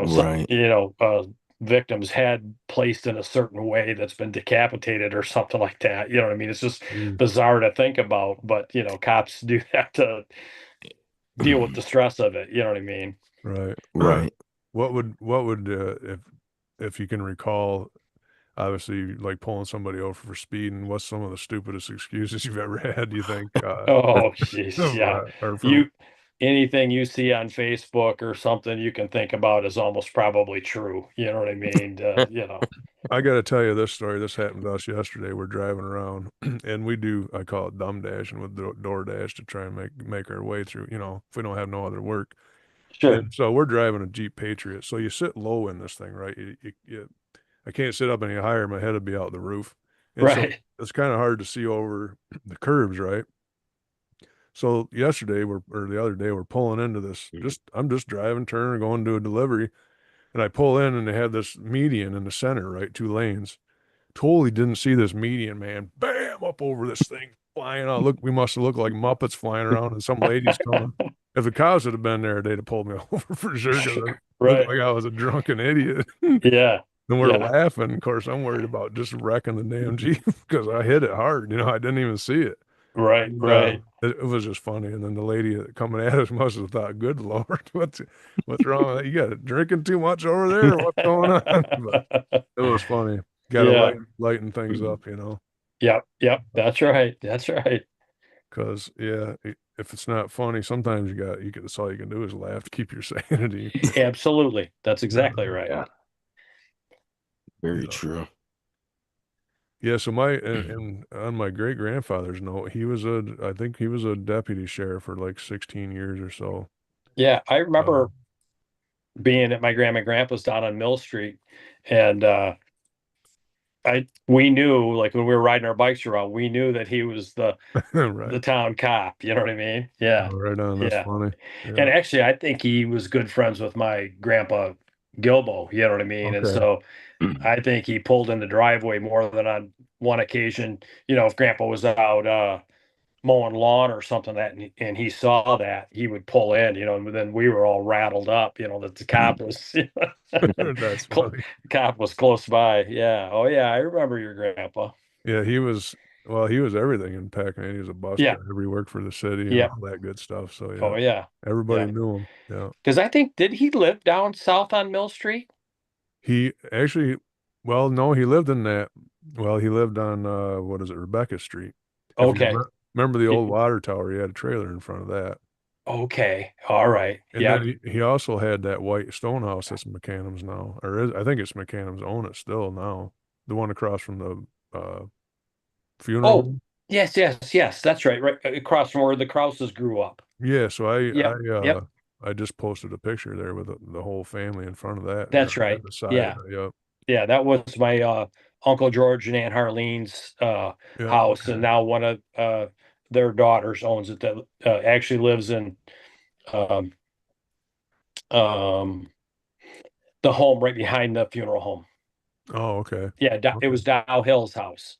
[SPEAKER 3] some,
[SPEAKER 2] Right.
[SPEAKER 3] victim's head placed in a certain way that's been decapitated or something like that. You know what I mean? It's just
[SPEAKER 1] Jeez.
[SPEAKER 3] bizarre to think about, but, cops do have to deal with the stress of it. You know what I mean?
[SPEAKER 1] Right.
[SPEAKER 2] Right.
[SPEAKER 1] What would if you can recall, obviously, like pulling somebody over for speeding, what's some of the stupidest excuses you've ever had, do you think?
[SPEAKER 3] Oh, jeez, yeah.
[SPEAKER 1] Or from
[SPEAKER 3] You anything you see on Facebook or something you can think about is almost probably true. You know what I mean?
[SPEAKER 1] I got to tell you this story. This happened to us yesterday. We're driving around, and I call it dumb dashing with DoorDash to try and make our way through. If we don't have no other work.
[SPEAKER 3] Sure.
[SPEAKER 1] And so we're driving a Jeep Patriot. So you sit low in this thing, right? I can't sit up any higher. My head would be out the roof, and so
[SPEAKER 3] Right.
[SPEAKER 1] it's kind of hard to see over the curbs, right? So or the other day, we're pulling into this. I'm just driving, turning, going to a delivery, and I pull in, and they have this median in the center, right? Two lanes. Totally didn't see this median, man. Bam, up over this thing, flying out. Look, we must have looked like Muppets flying around, and some ladies coming. If the cows had been there, they'd have pulled me over for sure because I looked
[SPEAKER 3] Right.
[SPEAKER 1] like I was a drunken idiot.
[SPEAKER 3] Yeah.
[SPEAKER 1] And we're
[SPEAKER 3] Yeah.
[SPEAKER 1] laughing. Of course, I'm worried about just wrecking the damn Jeep because I hit it hard. I didn't even see it.
[SPEAKER 3] Right.
[SPEAKER 1] And
[SPEAKER 3] Right.
[SPEAKER 1] it was just funny. And then the lady coming at us must have thought, "Good Lord, what's wrong with that? You got it drinking too much over there? Or what's going on?" But it was funny. Got to
[SPEAKER 3] Yeah.
[SPEAKER 1] lighten things up,
[SPEAKER 3] Yep. Yep. That's right. That's right.
[SPEAKER 1] because yeah, if it's not funny, sometimes that's all you can do is laugh to keep your sanity.
[SPEAKER 3] Absolutely. That's exactly right.
[SPEAKER 2] Yeah. Very
[SPEAKER 1] Yeah.
[SPEAKER 2] true.
[SPEAKER 1] Yeah, so and on my great grandfather's note, I think he was a deputy sheriff for like 16 years or so.
[SPEAKER 3] Yeah. I
[SPEAKER 1] Uh,
[SPEAKER 3] remember being at my grandma and grandpa's down on Mill Street, and we knew, like, when we were riding our bikes around, we knew that he was
[SPEAKER 1] right.
[SPEAKER 3] the town cop. You know what I mean? Yeah.
[SPEAKER 1] Right on. That's
[SPEAKER 3] Yeah.
[SPEAKER 1] funny.
[SPEAKER 3] And
[SPEAKER 1] Yeah.
[SPEAKER 3] actually, I think he was good friends with my grandpa Gilbo, you know what I mean? And
[SPEAKER 1] Okay.
[SPEAKER 3] so I think he pulled in the driveway more than on one occasion. If Grandpa was out mowing lawn or something and he saw that, he would pull in, and then we were all rattled up, that the cop was
[SPEAKER 1] That's
[SPEAKER 3] cl-
[SPEAKER 1] funny.
[SPEAKER 3] cop was close by. Yeah. Oh yeah, I remember your grandpa.
[SPEAKER 1] Yeah, he was everything in Peck, man. He was a bus
[SPEAKER 3] Yeah.
[SPEAKER 1] driver. He worked for the city and
[SPEAKER 3] Yep.
[SPEAKER 1] all that good stuff. So yeah,
[SPEAKER 3] Oh yeah.
[SPEAKER 1] everybody
[SPEAKER 3] Yeah.
[SPEAKER 1] knew him. Yeah.
[SPEAKER 3] Because I think did he live down south on Mill Street?
[SPEAKER 1] He actually, well, no, he lived in that. Well, he lived on what is it, Rebecca Street. If you
[SPEAKER 3] Okay.
[SPEAKER 1] remember the old
[SPEAKER 3] Y-
[SPEAKER 1] water tower, he had a trailer in front of that.
[SPEAKER 3] Okay. All right.
[SPEAKER 1] And
[SPEAKER 3] Yep.
[SPEAKER 1] then he also had that white stone house that's McCannum's now, I think it's McCannum's own it still now. The one across from the funeral
[SPEAKER 3] Oh,
[SPEAKER 1] home.
[SPEAKER 3] yes, yes, yes. That's right. Right across from where the Krauses grew up.
[SPEAKER 1] Yeah, so
[SPEAKER 3] Yep. Yep.
[SPEAKER 1] I just posted a picture there with the whole family in front of that
[SPEAKER 3] That's
[SPEAKER 1] at
[SPEAKER 3] right.
[SPEAKER 1] the side.
[SPEAKER 3] Yeah.
[SPEAKER 1] Yep.
[SPEAKER 3] Yeah. That was my Uncle George and Aunt Harlene's
[SPEAKER 1] Yep.
[SPEAKER 3] house. And
[SPEAKER 1] Okay.
[SPEAKER 3] now one of their daughters owns it that actually lives in um um the home right behind the funeral home.
[SPEAKER 1] Oh, okay.
[SPEAKER 3] Yeah, it
[SPEAKER 1] Okay.
[SPEAKER 3] was Dow Hill's house.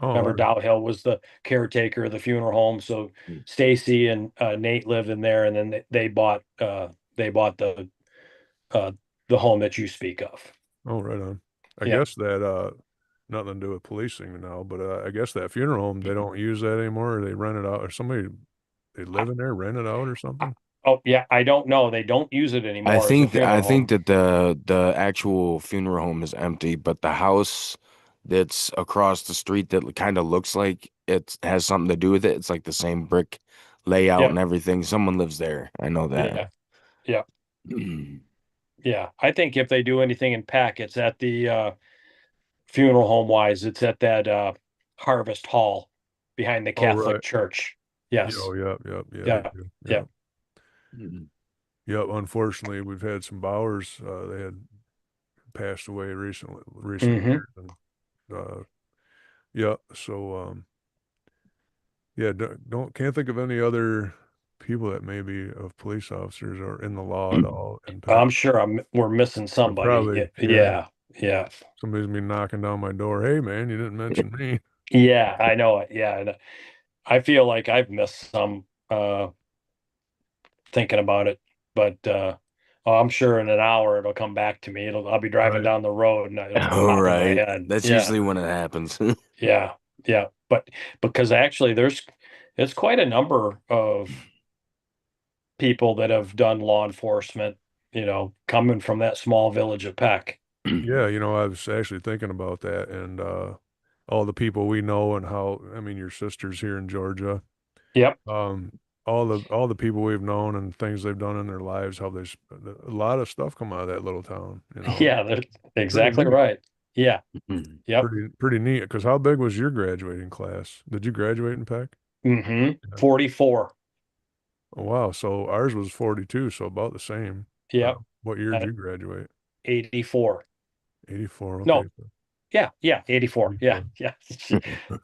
[SPEAKER 1] Oh, all
[SPEAKER 3] Remember,
[SPEAKER 1] right.
[SPEAKER 3] Dow Hill was the caretaker of the funeral home. So
[SPEAKER 2] Mm.
[SPEAKER 3] Stacy and Nate lived in there, and then they bought uh, the home that you speak of.
[SPEAKER 1] Oh, right on. I
[SPEAKER 3] Yeah.
[SPEAKER 1] guess that nothing to do with policing now, but I guess that funeral home they don't use that anymore. Or they rent it out, or somebody they
[SPEAKER 3] I,
[SPEAKER 1] live in there, rent it out, or something.
[SPEAKER 3] oh yeah, I don't know. They don't use it
[SPEAKER 2] I
[SPEAKER 3] anymore as a
[SPEAKER 2] think I
[SPEAKER 3] funeral
[SPEAKER 2] think
[SPEAKER 3] home.
[SPEAKER 2] that the actual funeral home is empty, but the house that's across the street that kind of looks like it has something to do with it. It's like the same brick layout
[SPEAKER 3] Yep.
[SPEAKER 2] and everything. Someone lives there. I know that.
[SPEAKER 3] Yeah. Yeah. Yeah. I think if they do anything in Pack, it's at the funeral home wise. It's at that Harvest Hall behind the
[SPEAKER 1] Oh,
[SPEAKER 3] Catholic
[SPEAKER 1] right.
[SPEAKER 3] Church.
[SPEAKER 1] Yeah,
[SPEAKER 3] Yes.
[SPEAKER 1] oh, yep. Yeah, they
[SPEAKER 3] Yeah.
[SPEAKER 1] do.
[SPEAKER 3] Yeah.
[SPEAKER 1] Yep. Yep. Unfortunately, we've had some Bowers. They had passed away recent
[SPEAKER 3] Hmm.
[SPEAKER 1] years, and yeah. So yeah, can't think of any other people that maybe of police officers or in the law at all in Peck.
[SPEAKER 3] I'm sure we're missing
[SPEAKER 1] But
[SPEAKER 3] somebody.
[SPEAKER 1] probably, yeah,
[SPEAKER 3] Yeah. Yeah.
[SPEAKER 1] somebody's been knocking down my door. Hey, man, you didn't mention me.
[SPEAKER 3] Yeah. I know it. Yeah. And I feel like I've missed some thinking about it, but I'm sure in an hour it'll come back to me. I'll be driving
[SPEAKER 1] Right.
[SPEAKER 3] down the road and it'll
[SPEAKER 2] All
[SPEAKER 3] pop in my
[SPEAKER 2] right.
[SPEAKER 3] head.
[SPEAKER 2] That's
[SPEAKER 3] Yeah.
[SPEAKER 2] usually when it happens.
[SPEAKER 3] Yeah. Yeah. But because actually it's quite a number of people that have done law enforcement, coming from that small village of Peck.
[SPEAKER 1] Yeah, I was actually thinking about that and all the people we know and how, I mean, your sister's here in Georgia.
[SPEAKER 3] Yep.
[SPEAKER 1] Um, all the people we've known and things they've done in their lives, how there's a lot of stuff come out of that little town,
[SPEAKER 3] Yeah, that's
[SPEAKER 1] Pretty
[SPEAKER 3] exactly
[SPEAKER 1] neat.
[SPEAKER 3] right. Yeah. Yep.
[SPEAKER 1] Pretty neat. Because how big was your graduating class? Did you graduate in Peck?
[SPEAKER 3] Hmm.
[SPEAKER 1] Yeah.
[SPEAKER 3] 44.
[SPEAKER 1] Oh, wow. So ours was 42, so about the same.
[SPEAKER 3] Yep.
[SPEAKER 1] What year did
[SPEAKER 3] Uh,
[SPEAKER 1] you graduate?
[SPEAKER 3] 84.
[SPEAKER 1] 84. Okay.
[SPEAKER 3] No, yeah, 84. Yeah,
[SPEAKER 1] 84.
[SPEAKER 3] yeah.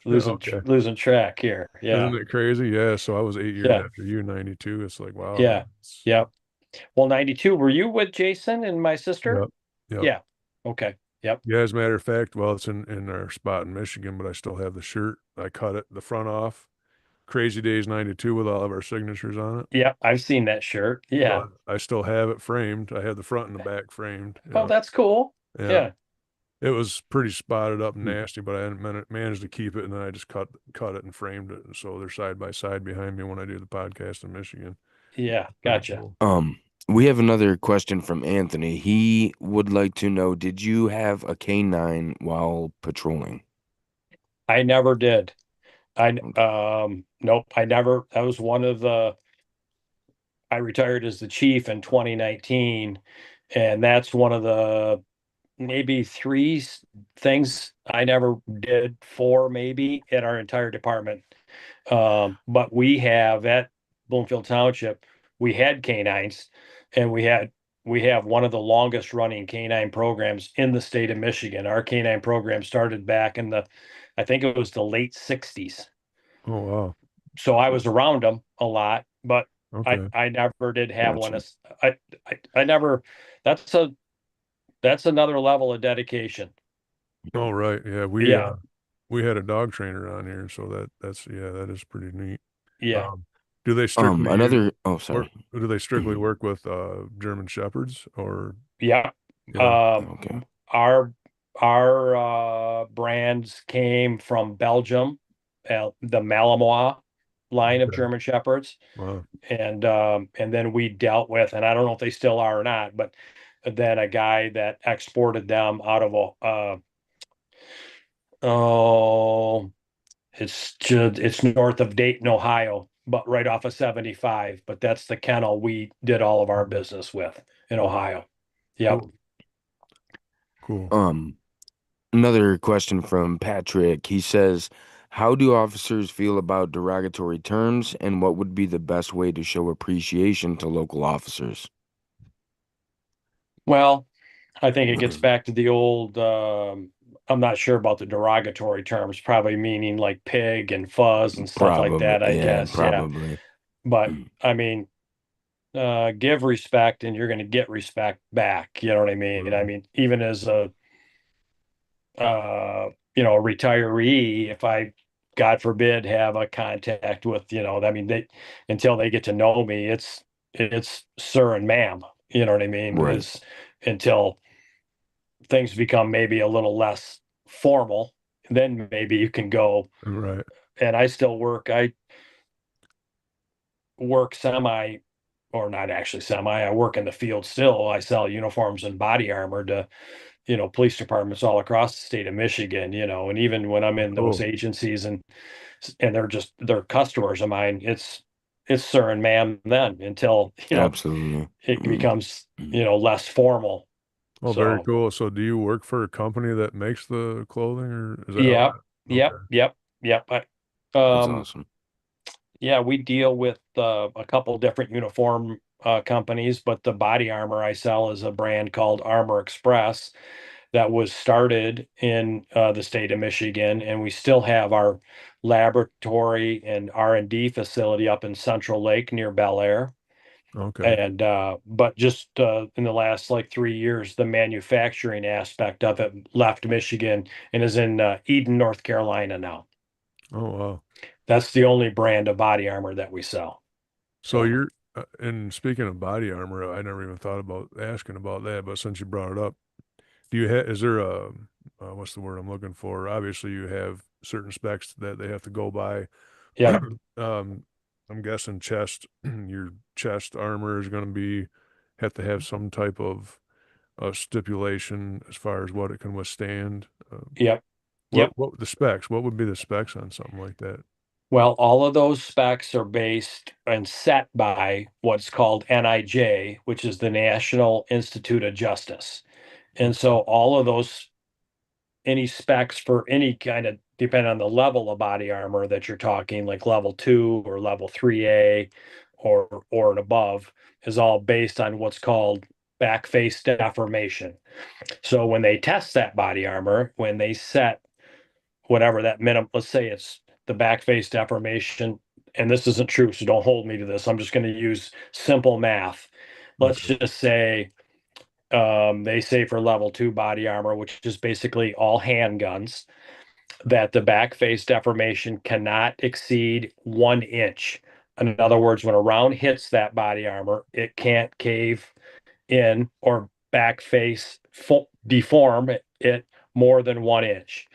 [SPEAKER 1] Yeah, okay.
[SPEAKER 3] Losing track here.
[SPEAKER 1] Isn't
[SPEAKER 3] Yeah.
[SPEAKER 1] it crazy? Yeah. So I was 8 years
[SPEAKER 3] Yeah.
[SPEAKER 1] after you, 92. It's like, wow, man.
[SPEAKER 3] Yeah. Yeah. Well, 92, were you with Jason and my sister?
[SPEAKER 1] Yep. Yep.
[SPEAKER 3] Yeah. Okay. Yep.
[SPEAKER 1] Yeah, as a matter of fact, well, it's in our spot in Michigan, but I still have the shirt. I cut it, the front off. Crazy Days 92 with all of our signatures on it.
[SPEAKER 3] Yep. I've seen that shirt. Yeah.
[SPEAKER 1] But I still have it framed. I have the front and the back framed.
[SPEAKER 3] Oh, that's cool.
[SPEAKER 1] Yeah.
[SPEAKER 3] Yeah.
[SPEAKER 1] It was pretty spotted up and
[SPEAKER 2] Hmm.
[SPEAKER 1] nasty, but I hadn't managed to keep it, and then I just cut it and framed it, and so they're side by side behind me when I do the podcast in Michigan.
[SPEAKER 3] Yeah.
[SPEAKER 1] Pretty
[SPEAKER 3] Gotcha.
[SPEAKER 1] cool.
[SPEAKER 2] We have another question from Anthony. He would like to know, did you have a canine while patrolling?
[SPEAKER 3] I never did. Nope, I never. That was one of I retired as the chief in 2019, and that's one of the maybe things I never did, four maybe in our entire department. But we have at Bloomfield Township, we had canines, and we have one of the longest running canine programs in the state of Michigan. Our canine program started back in I think it was the late 60s.
[SPEAKER 1] Oh, wow.
[SPEAKER 3] So I was around them a lot, but
[SPEAKER 1] Okay.
[SPEAKER 3] I never did have one.
[SPEAKER 2] Gotcha.
[SPEAKER 3] I never. That's that's another level of dedication.
[SPEAKER 1] Oh, right. Yeah,
[SPEAKER 3] Yeah,
[SPEAKER 1] we had a dog trainer on here, so that's yeah, that is pretty neat.
[SPEAKER 3] yeah,
[SPEAKER 1] Um, do they strictly
[SPEAKER 2] Another. Oh,
[SPEAKER 1] work?
[SPEAKER 2] sorry.
[SPEAKER 1] Do they strictly work with German Shepherds or
[SPEAKER 3] yeah.
[SPEAKER 1] yeah?
[SPEAKER 3] Um,
[SPEAKER 2] Okay.
[SPEAKER 3] our our brands came from Belgium, the Malinois line of
[SPEAKER 1] Okay.
[SPEAKER 3] German Shepherds,
[SPEAKER 1] Wow.
[SPEAKER 3] and then we dealt with, and I don't know if they still are or not, but then a guy that exported them out of oh, it's north of Dayton, Ohio, but right off of 75. But that's the kennel we did all of our
[SPEAKER 1] Mhm.
[SPEAKER 3] business with in Ohio. Yep.
[SPEAKER 1] Cool. Cool.
[SPEAKER 2] Um, Another question from Patrick. He says, "How do officers feel about derogatory terms, and what would be the best way to show appreciation to local officers?"
[SPEAKER 3] Well, I think it gets back to the old, I'm not sure about the derogatory terms, probably meaning like pig and fuzz and stuff like
[SPEAKER 2] Probably,
[SPEAKER 3] that, I
[SPEAKER 2] yeah,
[SPEAKER 3] guess. Yeah.
[SPEAKER 2] probably.
[SPEAKER 3] But I mean, give respect and you're going to get respect back. You know what I mean? I
[SPEAKER 1] Mhm.
[SPEAKER 3] mean, even as uh, a retiree, if I, God forbid, have a contact with, I mean, until they get to know me, it's sir and ma'am, you know what I mean?
[SPEAKER 2] Right.
[SPEAKER 3] Is until things become maybe a little less formal, then maybe you can go.
[SPEAKER 1] Right.
[SPEAKER 3] And I work semi, or not actually semi, I work in the field still. I sell uniforms and body armor to, police departments all across the state of Michigan, and even when I'm
[SPEAKER 1] Oh,
[SPEAKER 3] in those
[SPEAKER 1] cool.
[SPEAKER 3] agencies and they're customers of mine, it's sir and ma'am then until,
[SPEAKER 2] Absolutely.
[SPEAKER 3] it becomes, less formal.
[SPEAKER 1] Oh, very
[SPEAKER 3] So,
[SPEAKER 1] cool. So, do you work for a company that makes the clothing, or is that how
[SPEAKER 3] yep,
[SPEAKER 1] that?
[SPEAKER 3] yep,
[SPEAKER 1] Okay.
[SPEAKER 3] yep, yep.
[SPEAKER 2] That's
[SPEAKER 3] Um,
[SPEAKER 2] awesome.
[SPEAKER 3] Yeah, we deal with a couple different uniform companies, but the body armor I sell is a brand called Armor Express that was started in the state of Michigan, and we still have our laboratory and R&D facility up in Central Lake near Bel Air.
[SPEAKER 1] Okay.
[SPEAKER 3] And but just in the last like 3 years, the manufacturing aspect of it left Michigan and is in Eden, North Carolina now.
[SPEAKER 1] Oh, wow.
[SPEAKER 3] That's the only brand of body armor that we sell.
[SPEAKER 1] So
[SPEAKER 3] So.
[SPEAKER 1] and speaking of body armor, I never even thought about asking about that, but since you brought it up, do you have, is there a, what's the word I'm looking for? Obviously, you have certain specs that they have to go by.
[SPEAKER 3] Yep.
[SPEAKER 1] Um, I'm guessing your chest armor is going to have to have some type of stipulation as far as what it can withstand.
[SPEAKER 3] Yep. Yep.
[SPEAKER 1] What the specs? What would be the specs on something like that?
[SPEAKER 3] Well, all of those specs are based and set by what's called NIJ, which is the National Institute of Justice. And
[SPEAKER 1] Okay.
[SPEAKER 3] so all of those, any specs for any kind of, depending on the level of body armor that you're talking, like level 2 or level 3A or and above, is all based on what's called back face deformation. So when they test that body armor, when they set whatever that minimum, let's say it's the back face deformation, and this isn't true, so don't hold me to this. I'm just going to use simple math. Let's
[SPEAKER 1] Okay.
[SPEAKER 3] just say they say for level 2 body armor, which is basically all handguns, that the back face deformation cannot exceed 1 inch. In other words, when a round hits that body armor, it can't cave in or back face deform it more than 1 inch.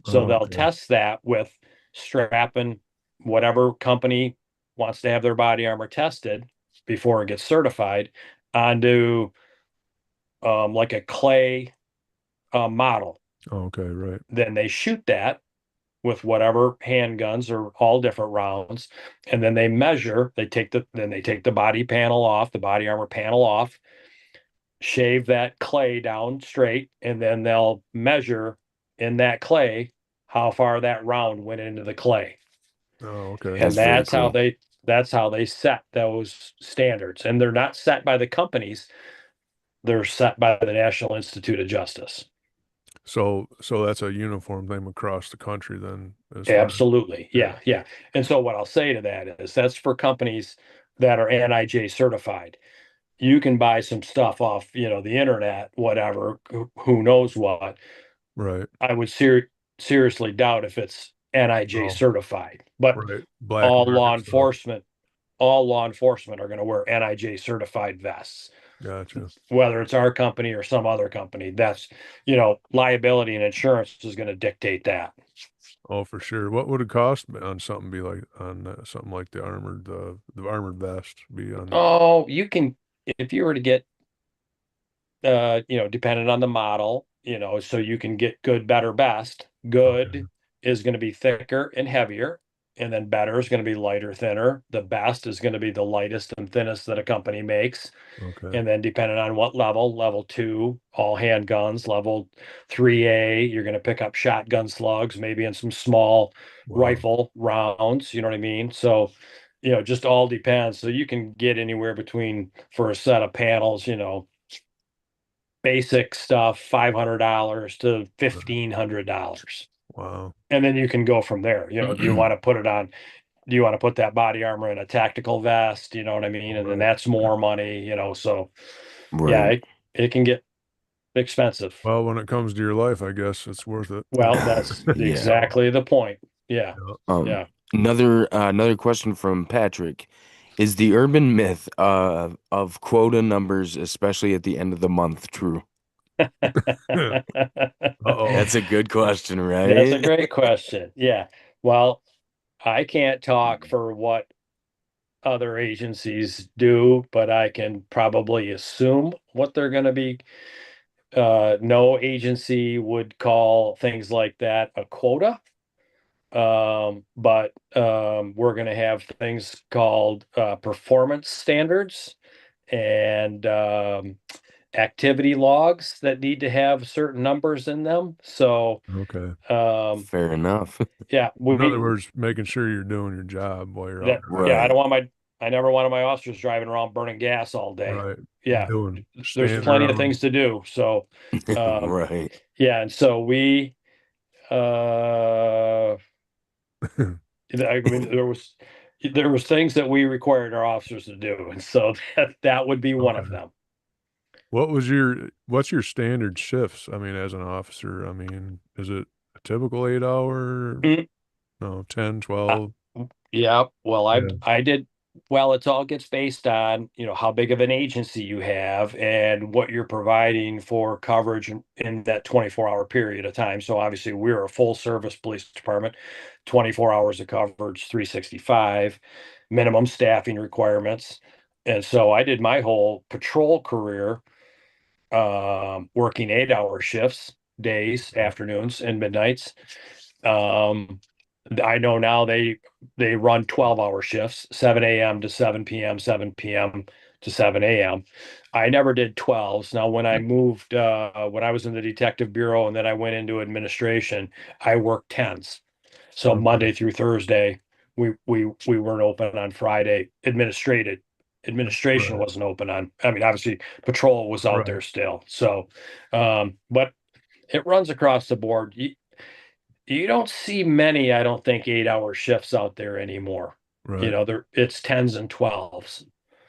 [SPEAKER 3] So
[SPEAKER 1] Oh,
[SPEAKER 3] they'll
[SPEAKER 1] okay.
[SPEAKER 3] test that with strapping whatever company wants to have their body armor tested before it gets certified onto like a clay model.
[SPEAKER 1] Oh, okay. Right.
[SPEAKER 3] Then they shoot that with whatever handguns or all different rounds, and then they take the body panel off, the body armor panel off, shave that clay down straight, and then they'll measure in that clay how far that round went into the clay.
[SPEAKER 1] Oh, okay.
[SPEAKER 3] And
[SPEAKER 2] That's very cool.
[SPEAKER 3] that's how they set those standards. And they're not set by the companies, they're set by the National Institute of Justice.
[SPEAKER 1] So that's a uniform thing across the country then, as far as
[SPEAKER 3] Absolutely.
[SPEAKER 1] yeah.
[SPEAKER 3] Yeah, yeah. And so what I'll say to that is that's for companies that are NIJ certified. you can buy some stuff off, the internet, whatever, who knows what.
[SPEAKER 1] Right.
[SPEAKER 3] I would seriously doubt if it's NIJ
[SPEAKER 1] Oh,
[SPEAKER 3] certified, but
[SPEAKER 1] right. Black
[SPEAKER 3] all law
[SPEAKER 1] market stuff.
[SPEAKER 3] enforcement, all law enforcement are going to wear NIJ certified vests,
[SPEAKER 1] Gotcha.
[SPEAKER 3] whether it's our company or some other company. That's, liability and insurance is going to dictate that.
[SPEAKER 1] Oh, for sure. What would it cost on something be like on something like the armored vest be on?
[SPEAKER 3] Oh, you can, if you were to get, dependent on the model, so you can get good, better, best.
[SPEAKER 1] Okay.
[SPEAKER 3] Good is going to be thicker and heavier, and then better is going to be lighter, thinner. The best is going to be the lightest and thinnest that a company makes.
[SPEAKER 1] Okay.
[SPEAKER 3] And then depending on what level 2, all handguns, level 3A, you're going to pick up shotgun slugs, maybe in some small
[SPEAKER 1] Wow.
[SPEAKER 3] rifle rounds, you know what I mean? So, just all depends. So you can get anywhere between, for a set of panels, basic stuff, $500 to $1,500.
[SPEAKER 1] Wow.
[SPEAKER 3] And then you can go from there. Do you want to put it on? Do you want to put that body armor in a tactical vest? You know what I mean? And then
[SPEAKER 1] Right.
[SPEAKER 3] that's more money, so yeah,
[SPEAKER 2] Right.
[SPEAKER 3] it can get expensive.
[SPEAKER 1] Well, when it comes to your life, I guess it's worth it.
[SPEAKER 3] Well, that's
[SPEAKER 2] Yeah.
[SPEAKER 3] exactly the point. Yeah.
[SPEAKER 1] Yeah.
[SPEAKER 2] Um,
[SPEAKER 3] Yeah.
[SPEAKER 2] another question from Patrick. Is the urban myth of quota numbers, especially at the end of the month, true?
[SPEAKER 1] Uh-oh.
[SPEAKER 2] That's a good question,
[SPEAKER 3] That's a
[SPEAKER 2] right?
[SPEAKER 3] great question. Yeah. Well, I can't talk for what other agencies do, but I can probably assume what they're going to be. No agency would call things like that a quota. But we're going to have things called performance standards and activity logs that need to have certain numbers in them. So,
[SPEAKER 1] Okay.
[SPEAKER 2] Fair enough.
[SPEAKER 3] yeah,
[SPEAKER 1] In other words, making sure you're doing your job while you're out there.
[SPEAKER 3] yeah,
[SPEAKER 2] Right.
[SPEAKER 3] I never wanted my officers driving around burning gas all day.
[SPEAKER 1] Right.
[SPEAKER 3] Yeah, there's
[SPEAKER 1] Standing
[SPEAKER 3] plenty of
[SPEAKER 1] around.
[SPEAKER 3] things to do. So, um,
[SPEAKER 2] Right.
[SPEAKER 3] yeah, and so uh, I mean, there was things that we required our officers to do, and so that would be one of
[SPEAKER 1] Okay.
[SPEAKER 3] them.
[SPEAKER 1] What's your standard shifts? I mean, as an officer, I mean, is it a typical 8 hour?
[SPEAKER 3] Mm,
[SPEAKER 1] No, 10,
[SPEAKER 3] uh,
[SPEAKER 1] 12?
[SPEAKER 3] yeah, well,
[SPEAKER 1] Yeah.
[SPEAKER 3] I did. Well, it's all gets based on, how big of an agency you have and what you're providing for coverage in that 24-hour period of time. So obviously, we're a full service police department, 24 hours of coverage, 365, minimum staffing requirements. And so I did my whole patrol career working 8-hour shifts, days, afternoons, and midnights. Um, I know now they run 12-hour shifts, 7 a.m. to 7 p.m., 7 p.m. to 7 a.m. I never did 12s. Now, when I moved, when I was in the detective bureau and then I went into administration, I worked 10s. So
[SPEAKER 1] Okay.
[SPEAKER 3] Monday through Thursday, we weren't open on Friday. Administration
[SPEAKER 1] Right.
[SPEAKER 3] wasn't open on. I mean, obviously, patrol was out there
[SPEAKER 1] Right.
[SPEAKER 3] still. So, but it runs across the board. You don't see many, I don't think, 8-hour shifts out there anymore.
[SPEAKER 1] Right.
[SPEAKER 3] It's 10s and 12s.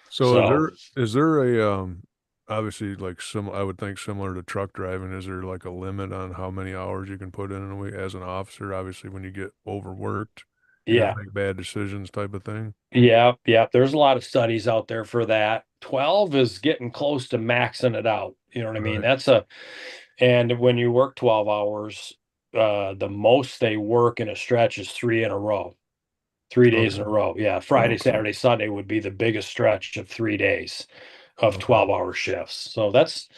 [SPEAKER 1] So
[SPEAKER 3] So
[SPEAKER 1] is there a obviously like some I would think similar to truck driving, is there like a limit on how many hours you can put in a week as an officer? Obviously, when you get overworked, you're
[SPEAKER 3] yeah,
[SPEAKER 1] gonna make bad decisions type of thing.
[SPEAKER 3] yeah. There's a lot of studies out there for that. 12 is getting close to maxing it out. You know what I mean?
[SPEAKER 1] Right.
[SPEAKER 3] And when you work 12 hours, the most they work in a stretch is three in a row. 3 days in a
[SPEAKER 1] Okay.
[SPEAKER 3] row. Yeah. Friday,
[SPEAKER 2] Okay.
[SPEAKER 3] Saturday, Sunday would be the biggest stretch of 3 days of
[SPEAKER 1] Okay.
[SPEAKER 3] 12-hour shifts. So that's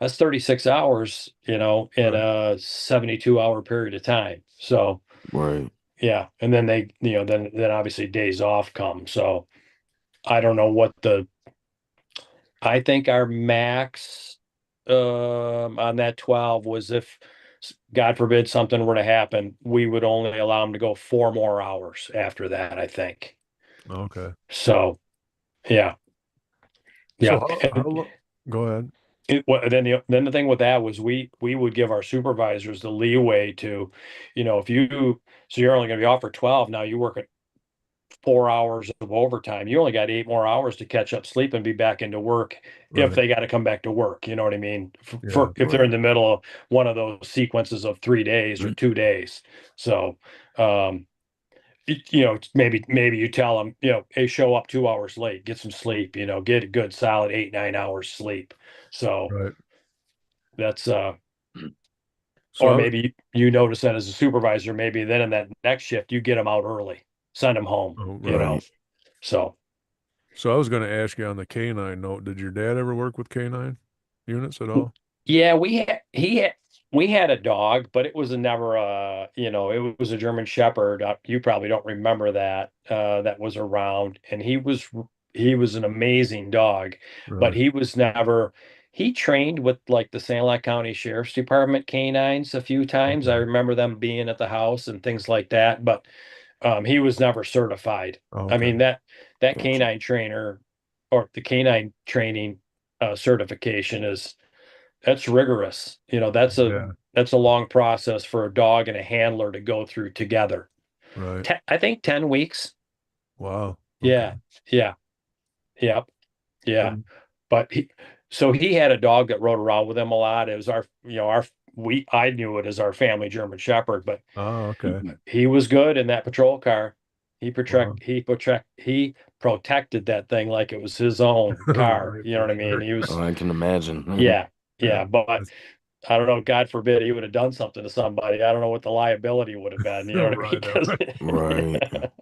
[SPEAKER 3] 36 hours, in
[SPEAKER 1] Right.
[SPEAKER 3] a 72-hour period of time. So
[SPEAKER 2] Right.
[SPEAKER 3] yeah. And then then obviously days off come. So I don't know I think our max on that 12 was if God forbid something were to happen, we would only allow them to go 4 more hours after that, I think.
[SPEAKER 1] Okay.
[SPEAKER 3] So yeah.
[SPEAKER 1] So
[SPEAKER 3] Yeah.
[SPEAKER 1] how
[SPEAKER 3] And
[SPEAKER 1] long? Go ahead.
[SPEAKER 3] then the thing with that was we would give our supervisors the leeway to, if you so you're only going to be off for 12, now you work at 4 hours of overtime. You only got 8 more hours to catch up sleep and be back into work if
[SPEAKER 1] Right.
[SPEAKER 3] they got to come back to work. You know what I mean?
[SPEAKER 1] Yeah.
[SPEAKER 3] If they're
[SPEAKER 2] Right.
[SPEAKER 3] in the middle of one of those sequences of 3 days or 2 days. So, maybe you tell them, hey, show up 2 hours late, get some sleep, get a good solid 8, 9 hours sleep. So
[SPEAKER 1] Right.
[SPEAKER 3] that's,
[SPEAKER 1] So
[SPEAKER 3] or
[SPEAKER 1] I was,
[SPEAKER 3] maybe you notice that as a supervisor, maybe then in that next shift, you get them out early, send them home,
[SPEAKER 1] oh,
[SPEAKER 3] you
[SPEAKER 1] right.
[SPEAKER 3] know,
[SPEAKER 2] Right.
[SPEAKER 3] so.
[SPEAKER 1] So I was going to ask you on the canine note, did your dad ever work with canine units at all?
[SPEAKER 3] Yeah, we had a dog, but it was never it was a German Shepherd. You probably don't remember that. That was around, and he was an amazing dog, but
[SPEAKER 1] Right.
[SPEAKER 3] he was never. He trained with like the Sanilac County Sheriff's Department canines a few times. I
[SPEAKER 1] Okay.
[SPEAKER 3] remember them being at the house and things like that, but he was never certified. I
[SPEAKER 1] Okay.
[SPEAKER 3] mean that
[SPEAKER 2] Gotcha.
[SPEAKER 3] canine trainer or the canine training certification is that's rigorous.
[SPEAKER 1] Yeah.
[SPEAKER 3] That's a long process for a dog and a handler to go through together.
[SPEAKER 1] Right.
[SPEAKER 3] I think 10 weeks.
[SPEAKER 1] Wow. Okay.
[SPEAKER 3] Yeah. Yeah. Yeah. Yeah.
[SPEAKER 1] And,
[SPEAKER 3] But he had a dog that rode around with him a lot. It was I knew it as our family German Shepherd, but
[SPEAKER 1] okay.
[SPEAKER 3] he was good in that patrol car.
[SPEAKER 1] Wow.
[SPEAKER 3] He protected that thing like it was his own car.
[SPEAKER 1] Right,
[SPEAKER 3] You know
[SPEAKER 1] for
[SPEAKER 3] what I mean?
[SPEAKER 1] sure.
[SPEAKER 3] He was,
[SPEAKER 2] Oh, I can imagine.
[SPEAKER 3] yeah,
[SPEAKER 1] Yeah.
[SPEAKER 3] yeah. But
[SPEAKER 1] That's
[SPEAKER 3] I don't know, God forbid he would have done something to somebody. I don't know what the liability would have been, you know what I mean?
[SPEAKER 1] right.
[SPEAKER 3] 'Cause
[SPEAKER 2] Right.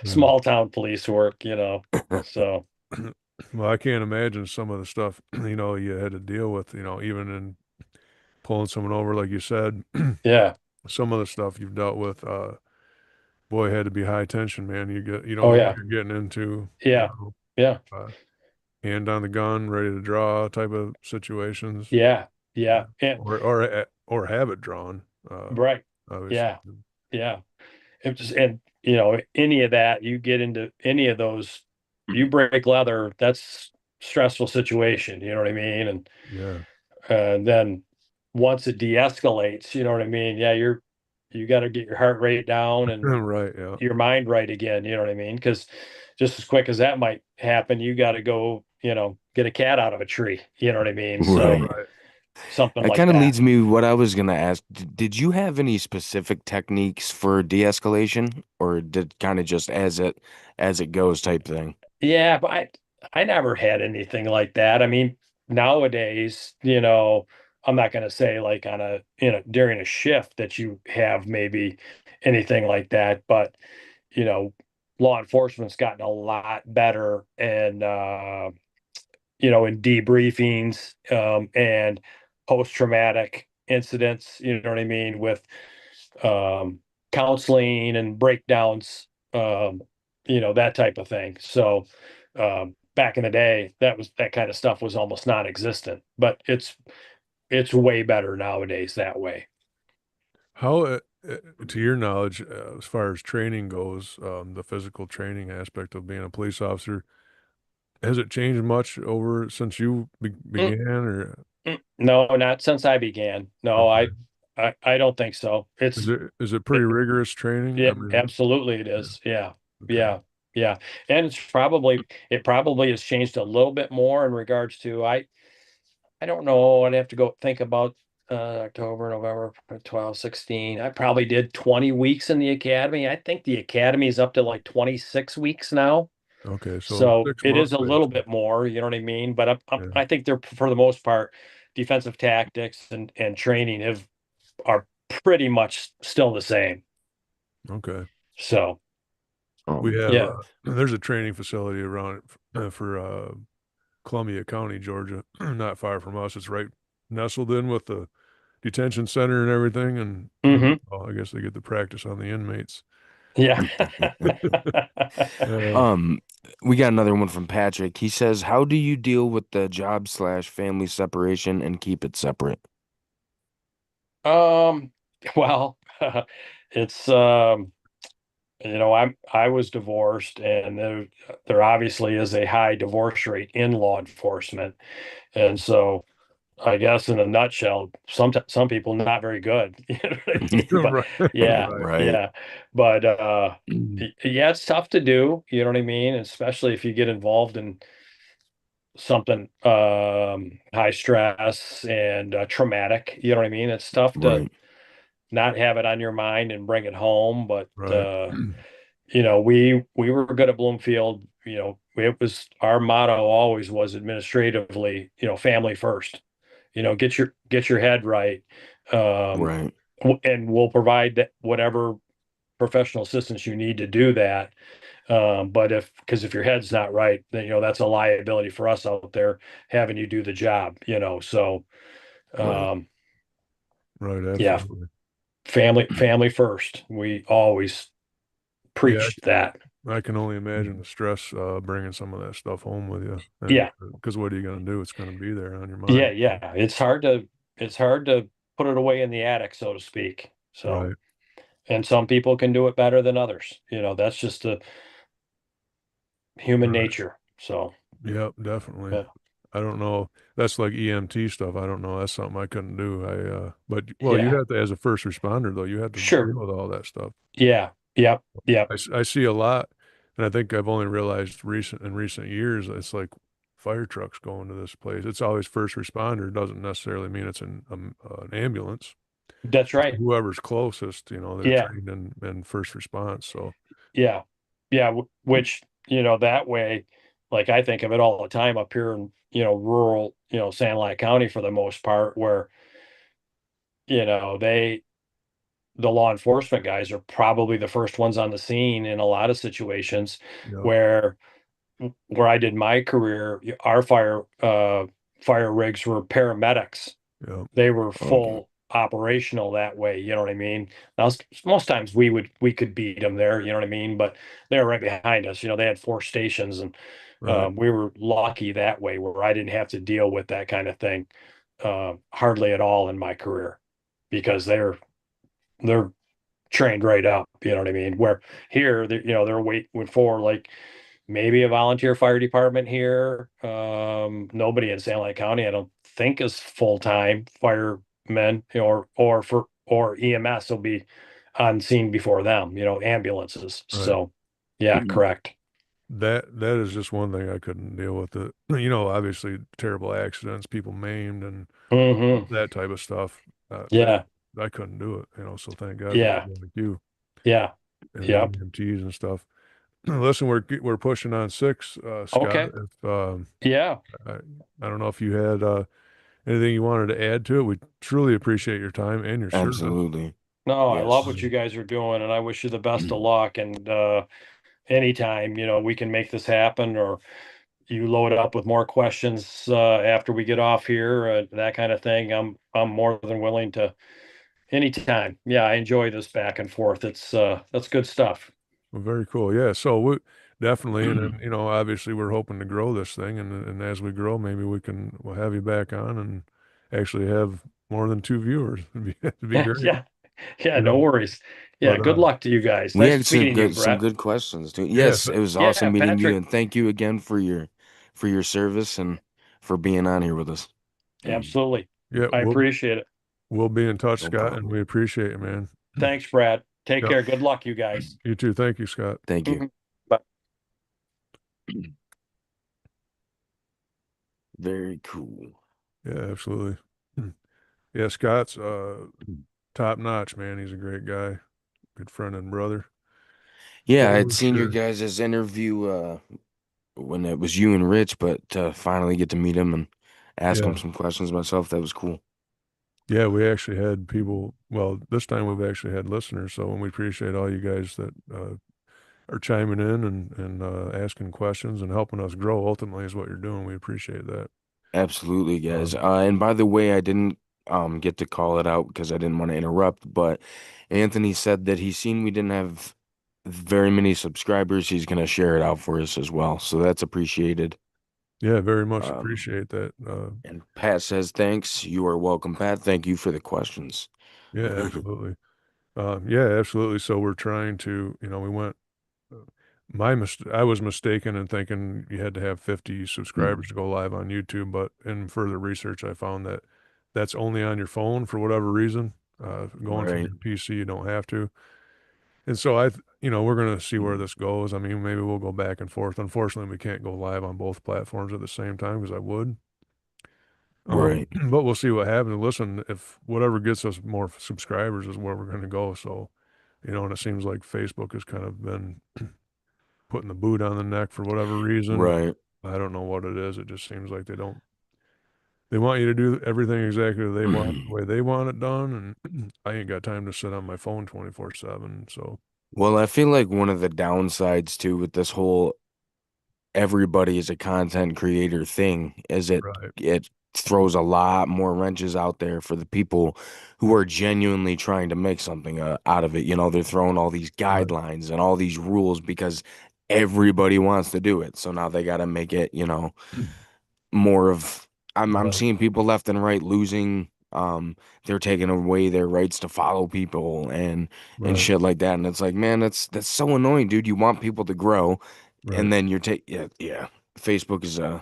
[SPEAKER 3] small town police work. So
[SPEAKER 1] Well, I can't imagine some of the stuff, you had to deal with, even in pulling someone over, like you said,
[SPEAKER 3] yeah.
[SPEAKER 1] some of the stuff you've dealt with, boy, it had to be high tension, man. You don't
[SPEAKER 3] Oh
[SPEAKER 1] know what
[SPEAKER 3] yeah.
[SPEAKER 1] you're getting into,
[SPEAKER 3] Yeah. Yeah.
[SPEAKER 1] hand on the gun, ready to draw type of situations,
[SPEAKER 3] Yeah. Yeah. Yeah.
[SPEAKER 1] or have it drawn,
[SPEAKER 3] Right.
[SPEAKER 1] obviously.
[SPEAKER 3] Yeah. Yeah. And any of that, you get into any of those, you break leather, that's stressful situation, you know what I mean?
[SPEAKER 1] Yeah.
[SPEAKER 3] And then once it de-escalates, you know what I mean? Yeah, you got to get your heart rate down and
[SPEAKER 1] Right. Yeah.
[SPEAKER 3] your mind right again, you know what I mean? Because just as quick as that might happen, you got to go, get a cat out of a tree, you know what I mean? So
[SPEAKER 2] Right.
[SPEAKER 1] Right.
[SPEAKER 3] something
[SPEAKER 2] That
[SPEAKER 3] like
[SPEAKER 2] kind of
[SPEAKER 3] that.
[SPEAKER 2] leads me what I was gonna ask. Did you have any specific techniques for de-escalation, or did kind of just as it goes type thing?
[SPEAKER 3] Yeah, but I never had anything like that. I mean, nowadays, I'm not going to say like on during a shift that you have maybe anything like that, but you know, law enforcement's gotten a lot better and in debriefings and post-traumatic incidents, you know what I mean, with um counseling and breakdowns, that type of thing. So back in the day, that kind of stuff was almost non-existent, but it's way better nowadays that way.
[SPEAKER 1] How, to your knowledge, as far as training goes, the physical training aspect of being a police officer, has it changed much over since you
[SPEAKER 3] Mm,
[SPEAKER 1] began, or
[SPEAKER 3] no, not since I began. No,
[SPEAKER 1] okay.
[SPEAKER 3] I don't think so.
[SPEAKER 1] Is it pretty
[SPEAKER 3] It,
[SPEAKER 1] rigorous training? I
[SPEAKER 3] it
[SPEAKER 1] mean,
[SPEAKER 3] absolutely it
[SPEAKER 1] yeah,
[SPEAKER 3] is. Yeah.
[SPEAKER 1] okay.
[SPEAKER 3] Yeah. Yeah. And it probably has changed a little bit more in regards to I don't know. I'd have to go think about October, November 12, 16. I probably did 20 weeks in the academy. I think the academy is up to like 26 weeks now.
[SPEAKER 1] Okay, so
[SPEAKER 3] So
[SPEAKER 1] six
[SPEAKER 3] it is
[SPEAKER 1] months
[SPEAKER 3] a little
[SPEAKER 1] basically.
[SPEAKER 3] bit more, you know what I mean? But
[SPEAKER 1] Yeah.
[SPEAKER 3] I think they're, for the most part, defensive tactics and training are pretty much still the same.
[SPEAKER 1] Okay.
[SPEAKER 3] So
[SPEAKER 1] We have
[SPEAKER 3] yeah.
[SPEAKER 1] there's a training facility around for Columbia County, Georgia, not far from us. It's right nestled in with the detention center and everything, and
[SPEAKER 3] Hmm.
[SPEAKER 1] well, I guess they get the practice on the inmates.
[SPEAKER 3] Yeah.
[SPEAKER 1] Uh,
[SPEAKER 2] Um, we got another one from Patrick. He says, "How do you deal with the job/family separation and keep it separate?"
[SPEAKER 3] um, well, it's I was divorced, and there obviously is a high divorce rate in law enforcement, and so I guess in a nutshell, some people not very good. You know what I mean? But
[SPEAKER 1] Right.
[SPEAKER 3] yeah,
[SPEAKER 1] Right.
[SPEAKER 2] Right.
[SPEAKER 3] yeah. But yeah, it's tough to do, you know what I mean? Especially if you get involved in something high stress and traumatic, you know what I mean? It's tough to
[SPEAKER 2] Right.
[SPEAKER 3] not have it on your mind and bring it home, but
[SPEAKER 1] Right.
[SPEAKER 3] we were good at Bloomfield. It was our motto always was administratively, family first. Get your head right, um,
[SPEAKER 2] Right.
[SPEAKER 3] and we'll provide whatever professional assistance you need to do that. But because if your head's not right, then that's a liability for us out there having you do the job. So
[SPEAKER 2] Right.
[SPEAKER 3] um,
[SPEAKER 1] Right.
[SPEAKER 3] yeah,
[SPEAKER 1] Absolutely.
[SPEAKER 3] family first. We always
[SPEAKER 1] Yeah.
[SPEAKER 3] preached that.
[SPEAKER 1] I can only imagine the stress bringing some of that stuff home with you. And
[SPEAKER 3] Yeah.
[SPEAKER 1] because what are you going to do? It's going to be there on your
[SPEAKER 3] Yeah,
[SPEAKER 1] mind.
[SPEAKER 3] yeah. It's hard to put it away in the attic, so to speak. So,
[SPEAKER 1] Right.
[SPEAKER 3] and some people can do it better than others. That's just the human
[SPEAKER 1] Right.
[SPEAKER 3] nature. So,
[SPEAKER 1] Yep. Definitely.
[SPEAKER 3] yeah,
[SPEAKER 1] I don't know. That's like EMT stuff. I don't know. That's something I couldn't do. But well, you
[SPEAKER 3] yeah,
[SPEAKER 1] have to, as a first responder, though, you have to
[SPEAKER 3] sure.
[SPEAKER 1] deal with all that stuff.
[SPEAKER 3] Yeah, yep, yep.
[SPEAKER 1] I see a lot, and I think I've only realized in recent years, it's like fire trucks going to this place. It's always first responder. Doesn't necessarily mean it's an ambulance.
[SPEAKER 3] That's
[SPEAKER 1] It's
[SPEAKER 3] right.
[SPEAKER 1] whoever's closest, they're
[SPEAKER 3] Yeah,
[SPEAKER 1] trained in first response. So
[SPEAKER 3] yeah, yeah. Which, that way, like I think of it all the time up here in, rural, Sand County for the most part, where, you know, they, the law enforcement guys are probably the first ones on the scene in a lot of situations
[SPEAKER 1] yeah,
[SPEAKER 3] where I did my career, our fire rigs were paramedics.
[SPEAKER 1] yeah,
[SPEAKER 3] They were
[SPEAKER 2] Okay.
[SPEAKER 3] full operational that way, you know what I mean? Now, most times we could beat them there, you know what I mean? But they were right behind us. They had 4 stations, and
[SPEAKER 1] right,
[SPEAKER 3] we were lucky that way where I didn't have to deal with that kind of thing hardly at all in my career because they're trained right up, you know what I mean? Where here, they're waiting for like maybe a volunteer fire department here. Nobody in San Lake County, I don't think, is full-time firemen, or EMS will be on scene before them, ambulances.
[SPEAKER 1] right.
[SPEAKER 3] So yeah, correct.
[SPEAKER 1] That is just one thing I couldn't deal with. It, obviously terrible accidents, people maimed, and
[SPEAKER 3] Hmm.
[SPEAKER 1] that type of stuff. That
[SPEAKER 3] Yeah,
[SPEAKER 1] I couldn't do it. So thank God for
[SPEAKER 3] yeah,
[SPEAKER 1] people like you
[SPEAKER 3] yeah,
[SPEAKER 1] and the
[SPEAKER 3] yep.
[SPEAKER 1] EMTs and stuff. Listen, we're pushing on six, Scott.
[SPEAKER 3] Okay.
[SPEAKER 1] If
[SPEAKER 3] Yeah.
[SPEAKER 1] I, I don't know if you had anything you wanted to add to it. We truly appreciate your time and your service.
[SPEAKER 2] Absolutely.
[SPEAKER 3] No, I love what
[SPEAKER 2] Yes.
[SPEAKER 3] you guys are doing, and I wish you the best of luck. And anytime, we can make this happen, or you load up with more questions after we get off here, that kind of thing. I'm more than willing to anytime. Yeah, I enjoy this back and forth. That's good stuff.
[SPEAKER 1] Well, very cool. Yeah. So we definitely, and then obviously we're hoping to grow this thing, and as we grow, maybe we'll have you back on and actually have more than two viewers. It'd be great.
[SPEAKER 3] Yeah, yeah,
[SPEAKER 1] You
[SPEAKER 3] no
[SPEAKER 1] know,
[SPEAKER 3] worries. Yeah,
[SPEAKER 1] but
[SPEAKER 3] good luck to you guys.
[SPEAKER 2] We
[SPEAKER 3] Nice
[SPEAKER 2] had
[SPEAKER 3] meeting you,
[SPEAKER 2] some
[SPEAKER 3] Brett.
[SPEAKER 2] good questions, dude.
[SPEAKER 1] yeah,
[SPEAKER 2] Yes, it was awesome
[SPEAKER 3] Yeah,
[SPEAKER 2] meeting you,
[SPEAKER 3] Patrick.
[SPEAKER 2] and thank you again for your service and for being on here with us.
[SPEAKER 3] Absolutely.
[SPEAKER 1] yeah,
[SPEAKER 3] I appreciate it.
[SPEAKER 1] we'll be in touch,
[SPEAKER 2] No
[SPEAKER 1] Scott, and
[SPEAKER 2] problem.
[SPEAKER 1] we appreciate it, man.
[SPEAKER 3] Thanks, Brad. Take
[SPEAKER 1] Yep.
[SPEAKER 3] care. Good luck, you guys.
[SPEAKER 1] You too. Thank you, Scott.
[SPEAKER 2] Thank you.
[SPEAKER 3] Mhm. Bye.
[SPEAKER 2] Very cool.
[SPEAKER 1] Yeah, absolutely. Yeah, Scott's top notch, man. He's a great guy, good friend and brother.
[SPEAKER 2] Yeah,
[SPEAKER 1] For
[SPEAKER 2] I'd seen your
[SPEAKER 1] sure.
[SPEAKER 2] guys' interview when it was you and Rich, but to finally get to meet him and ask him
[SPEAKER 1] Yeah.
[SPEAKER 2] some questions myself, that was cool.
[SPEAKER 1] Yeah, we actually had people. Well, this time we've actually had listeners, so we appreciate all you guys that are chiming in and asking questions and helping us grow. Ultimately, is what you're doing. We appreciate that.
[SPEAKER 2] Absolutely, guys.
[SPEAKER 1] Um,
[SPEAKER 2] And by the way, I didn't get to call it out because I didn't want to interrupt, but Anthony said that he's seen we didn't have very many subscribers. He's gonna share it out for us as well. So that's appreciated.
[SPEAKER 1] yeah, very much
[SPEAKER 2] Um,
[SPEAKER 1] appreciate that.
[SPEAKER 2] and Pat says thanks. You are welcome, Pat. Thank you for the questions.
[SPEAKER 1] Yeah, absolutely. Yeah, absolutely. So we're trying to, we went. I was mistaken in thinking you had to have 50 subscribers to go live on YouTube, but in further research, I found that that's only on your phone for whatever reason. Going from
[SPEAKER 2] Right.
[SPEAKER 1] your PC, you don't have to. And so we're going to see where this goes. I mean, maybe we'll go back and forth. Unfortunately, we can't go live on both platforms at the same time because I would.
[SPEAKER 2] Right.
[SPEAKER 1] But we'll see what happens. Listen, if whatever gets us more subscribers is where we're going to go. So, and it seems like Facebook has kind of been putting the boot on the neck for whatever reason.
[SPEAKER 2] Right.
[SPEAKER 1] I don't know what it is. It just seems like they want you to do everything exactly the way they want it done. And I ain't got time to sit on my phone 24/7. So,
[SPEAKER 2] Well, I feel like one of the downsides too with this whole everybody is a content creator thing is
[SPEAKER 1] right,
[SPEAKER 2] it throws a lot more wrenches out there for the people who are genuinely trying to make something out of it. They're throwing all these
[SPEAKER 1] right,
[SPEAKER 2] guidelines and all these rules because everybody wants to do it. So now they got to make it, more of I'm
[SPEAKER 1] right,
[SPEAKER 2] seeing people left and right losing they're taking away their rights to follow people and
[SPEAKER 1] right,
[SPEAKER 2] shit like that. And it's like, man, that's so annoying, dude. You want people to grow
[SPEAKER 1] right.
[SPEAKER 2] and then you're yeah. Facebook is an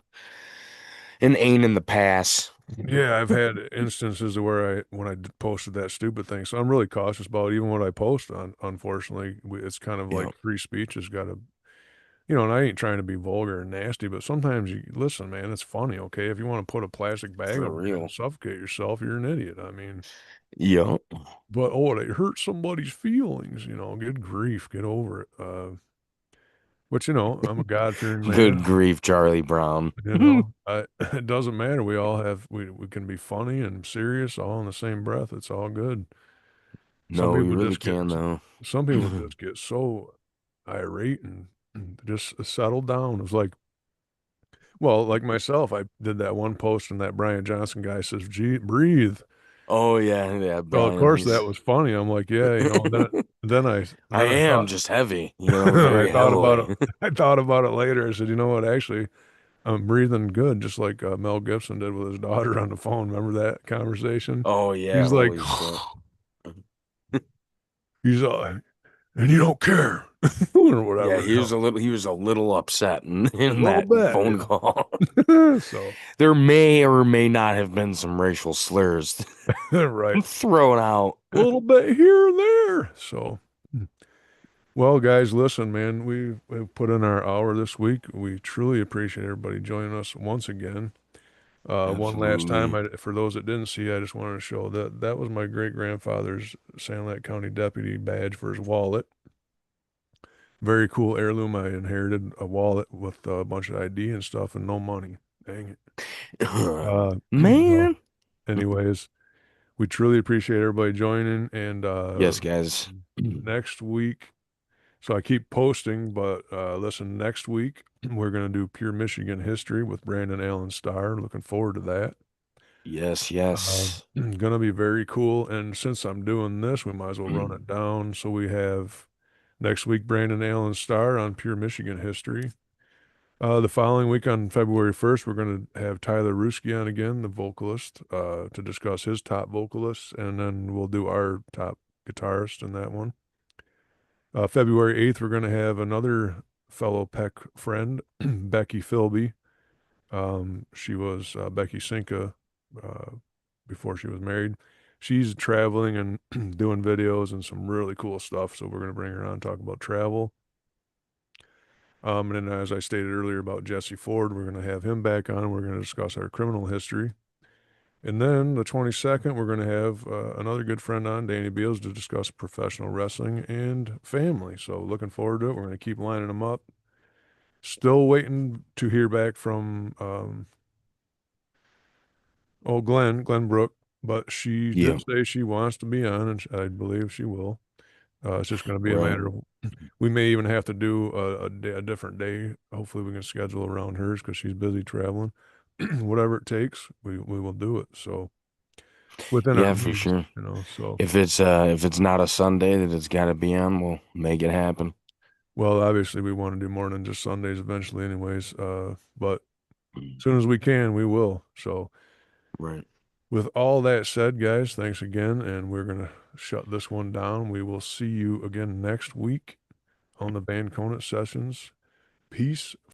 [SPEAKER 2] ain in the pass.
[SPEAKER 1] Yeah, I've had instances of where when I posted that stupid thing. So I'm really cautious about even what I post on. Unfortunately, it's kind of
[SPEAKER 2] Yeah,
[SPEAKER 1] like free speech has got to, and I ain't trying to be vulgar and nasty, but sometimes you listen, man, it's funny. Okay. If you want to put a plastic bag
[SPEAKER 2] for
[SPEAKER 1] over your head and
[SPEAKER 2] real.
[SPEAKER 1] suffocate yourself, you're an idiot. I mean,
[SPEAKER 2] Yeah.
[SPEAKER 1] but oh, it hurt somebody's feelings, good grief, get over it. But I'm a God-fearing
[SPEAKER 2] Good
[SPEAKER 1] man.
[SPEAKER 2] grief, Charlie Brown.
[SPEAKER 1] It doesn't matter. We can be funny and serious all in the same breath. It's all good. Some
[SPEAKER 2] No, we
[SPEAKER 1] people
[SPEAKER 2] really
[SPEAKER 1] just get
[SPEAKER 2] can though.
[SPEAKER 1] some people just get so irate and just settle down. It's like, well, like myself, I did that one post and that Brian Johnson guy says, "Gee, breathe."
[SPEAKER 2] Oh yeah, yeah,
[SPEAKER 1] Well, of
[SPEAKER 2] Brian.
[SPEAKER 1] course that
[SPEAKER 2] He's
[SPEAKER 1] was funny. I'm like, yeah, then I
[SPEAKER 2] I
[SPEAKER 1] then I
[SPEAKER 2] am
[SPEAKER 1] thought
[SPEAKER 2] just heavy,
[SPEAKER 1] I
[SPEAKER 2] very
[SPEAKER 1] thought about
[SPEAKER 2] heavily.
[SPEAKER 1] it. I thought about it later. I said, you know what? Actually, I'm breathing good, just like Mel Gibson did with his daughter on the phone. Remember that conversation?
[SPEAKER 2] Oh yeah,
[SPEAKER 1] He's like,
[SPEAKER 2] holy shit.
[SPEAKER 1] he's and you don't care or
[SPEAKER 2] Yeah,
[SPEAKER 1] whatever.
[SPEAKER 2] he was a little upset
[SPEAKER 1] A
[SPEAKER 2] in
[SPEAKER 1] little
[SPEAKER 2] that
[SPEAKER 1] bit,
[SPEAKER 2] phone call.
[SPEAKER 1] So,
[SPEAKER 2] There may or may not have been some racial slurs
[SPEAKER 1] right,
[SPEAKER 2] thrown out.
[SPEAKER 1] a little bit here and there. So, well, guys, listen, man, we've put in our hour this week. We truly appreciate everybody joining us once again. One last time,
[SPEAKER 2] Absolutely.
[SPEAKER 1] for those that didn't see, I just wanted to show that that was my great grandfather's Sanilac County deputy badge for his wallet. Very cool heirloom. I inherited a wallet with a bunch of ID and stuff and no money. Dang it. Well,
[SPEAKER 2] Man.
[SPEAKER 1] anyways, we truly appreciate everybody joining. And
[SPEAKER 2] Yes, guys.
[SPEAKER 1] next week, so I keep posting, but listen, next week we're going to do Pure Michigan history with Brandon Allen Starr. Looking forward to that.
[SPEAKER 2] Yes, yes.
[SPEAKER 1] Gonna be very cool. And since I'm doing this, we might as well run it down. So we have next week Brandon Allen Starr on Pure Michigan history. The following week on February 1st, we're going to have Tyler Ruski on again, the vocalist, to discuss his top vocalists, and then we'll do our top guitarist in that one. February 8th, we're going to have another fellow Peck friend, Becky Philby. She was Becky Sinka uh, before she was married. She's traveling and doing videos and some really cool stuff. So we're going to bring her on and talk about travel. And then, as I stated earlier about Jesse Ford, we're going to have him back on. We're going to discuss our criminal history. And then the 22nd, we're going to have another good friend on, Danny Beals, to discuss professional wrestling and family. So looking forward to it. We're going to keep lining them up. Still waiting to hear back from Glenn Brook, but she
[SPEAKER 2] Yeah,
[SPEAKER 1] did say she wants to be on, and I believe she will. It's just going to be a
[SPEAKER 2] right.
[SPEAKER 1] matter of we may even have to do a different day. Hopefully, we can schedule around hers because she's busy traveling. Whatever it takes, we will do it. So within our
[SPEAKER 2] Yeah, for
[SPEAKER 1] means,
[SPEAKER 2] sure.
[SPEAKER 1] So
[SPEAKER 2] If it's not a Sunday that it's got to be on, we'll make it happen.
[SPEAKER 1] well, obviously, we want to do more than just Sundays eventually, anyways. But as soon as we can, we will. So
[SPEAKER 2] Right.
[SPEAKER 1] with all that said, guys, thanks again, and we're gonna shut this one down. We will see you again next week on the Van Conant sessions. Peace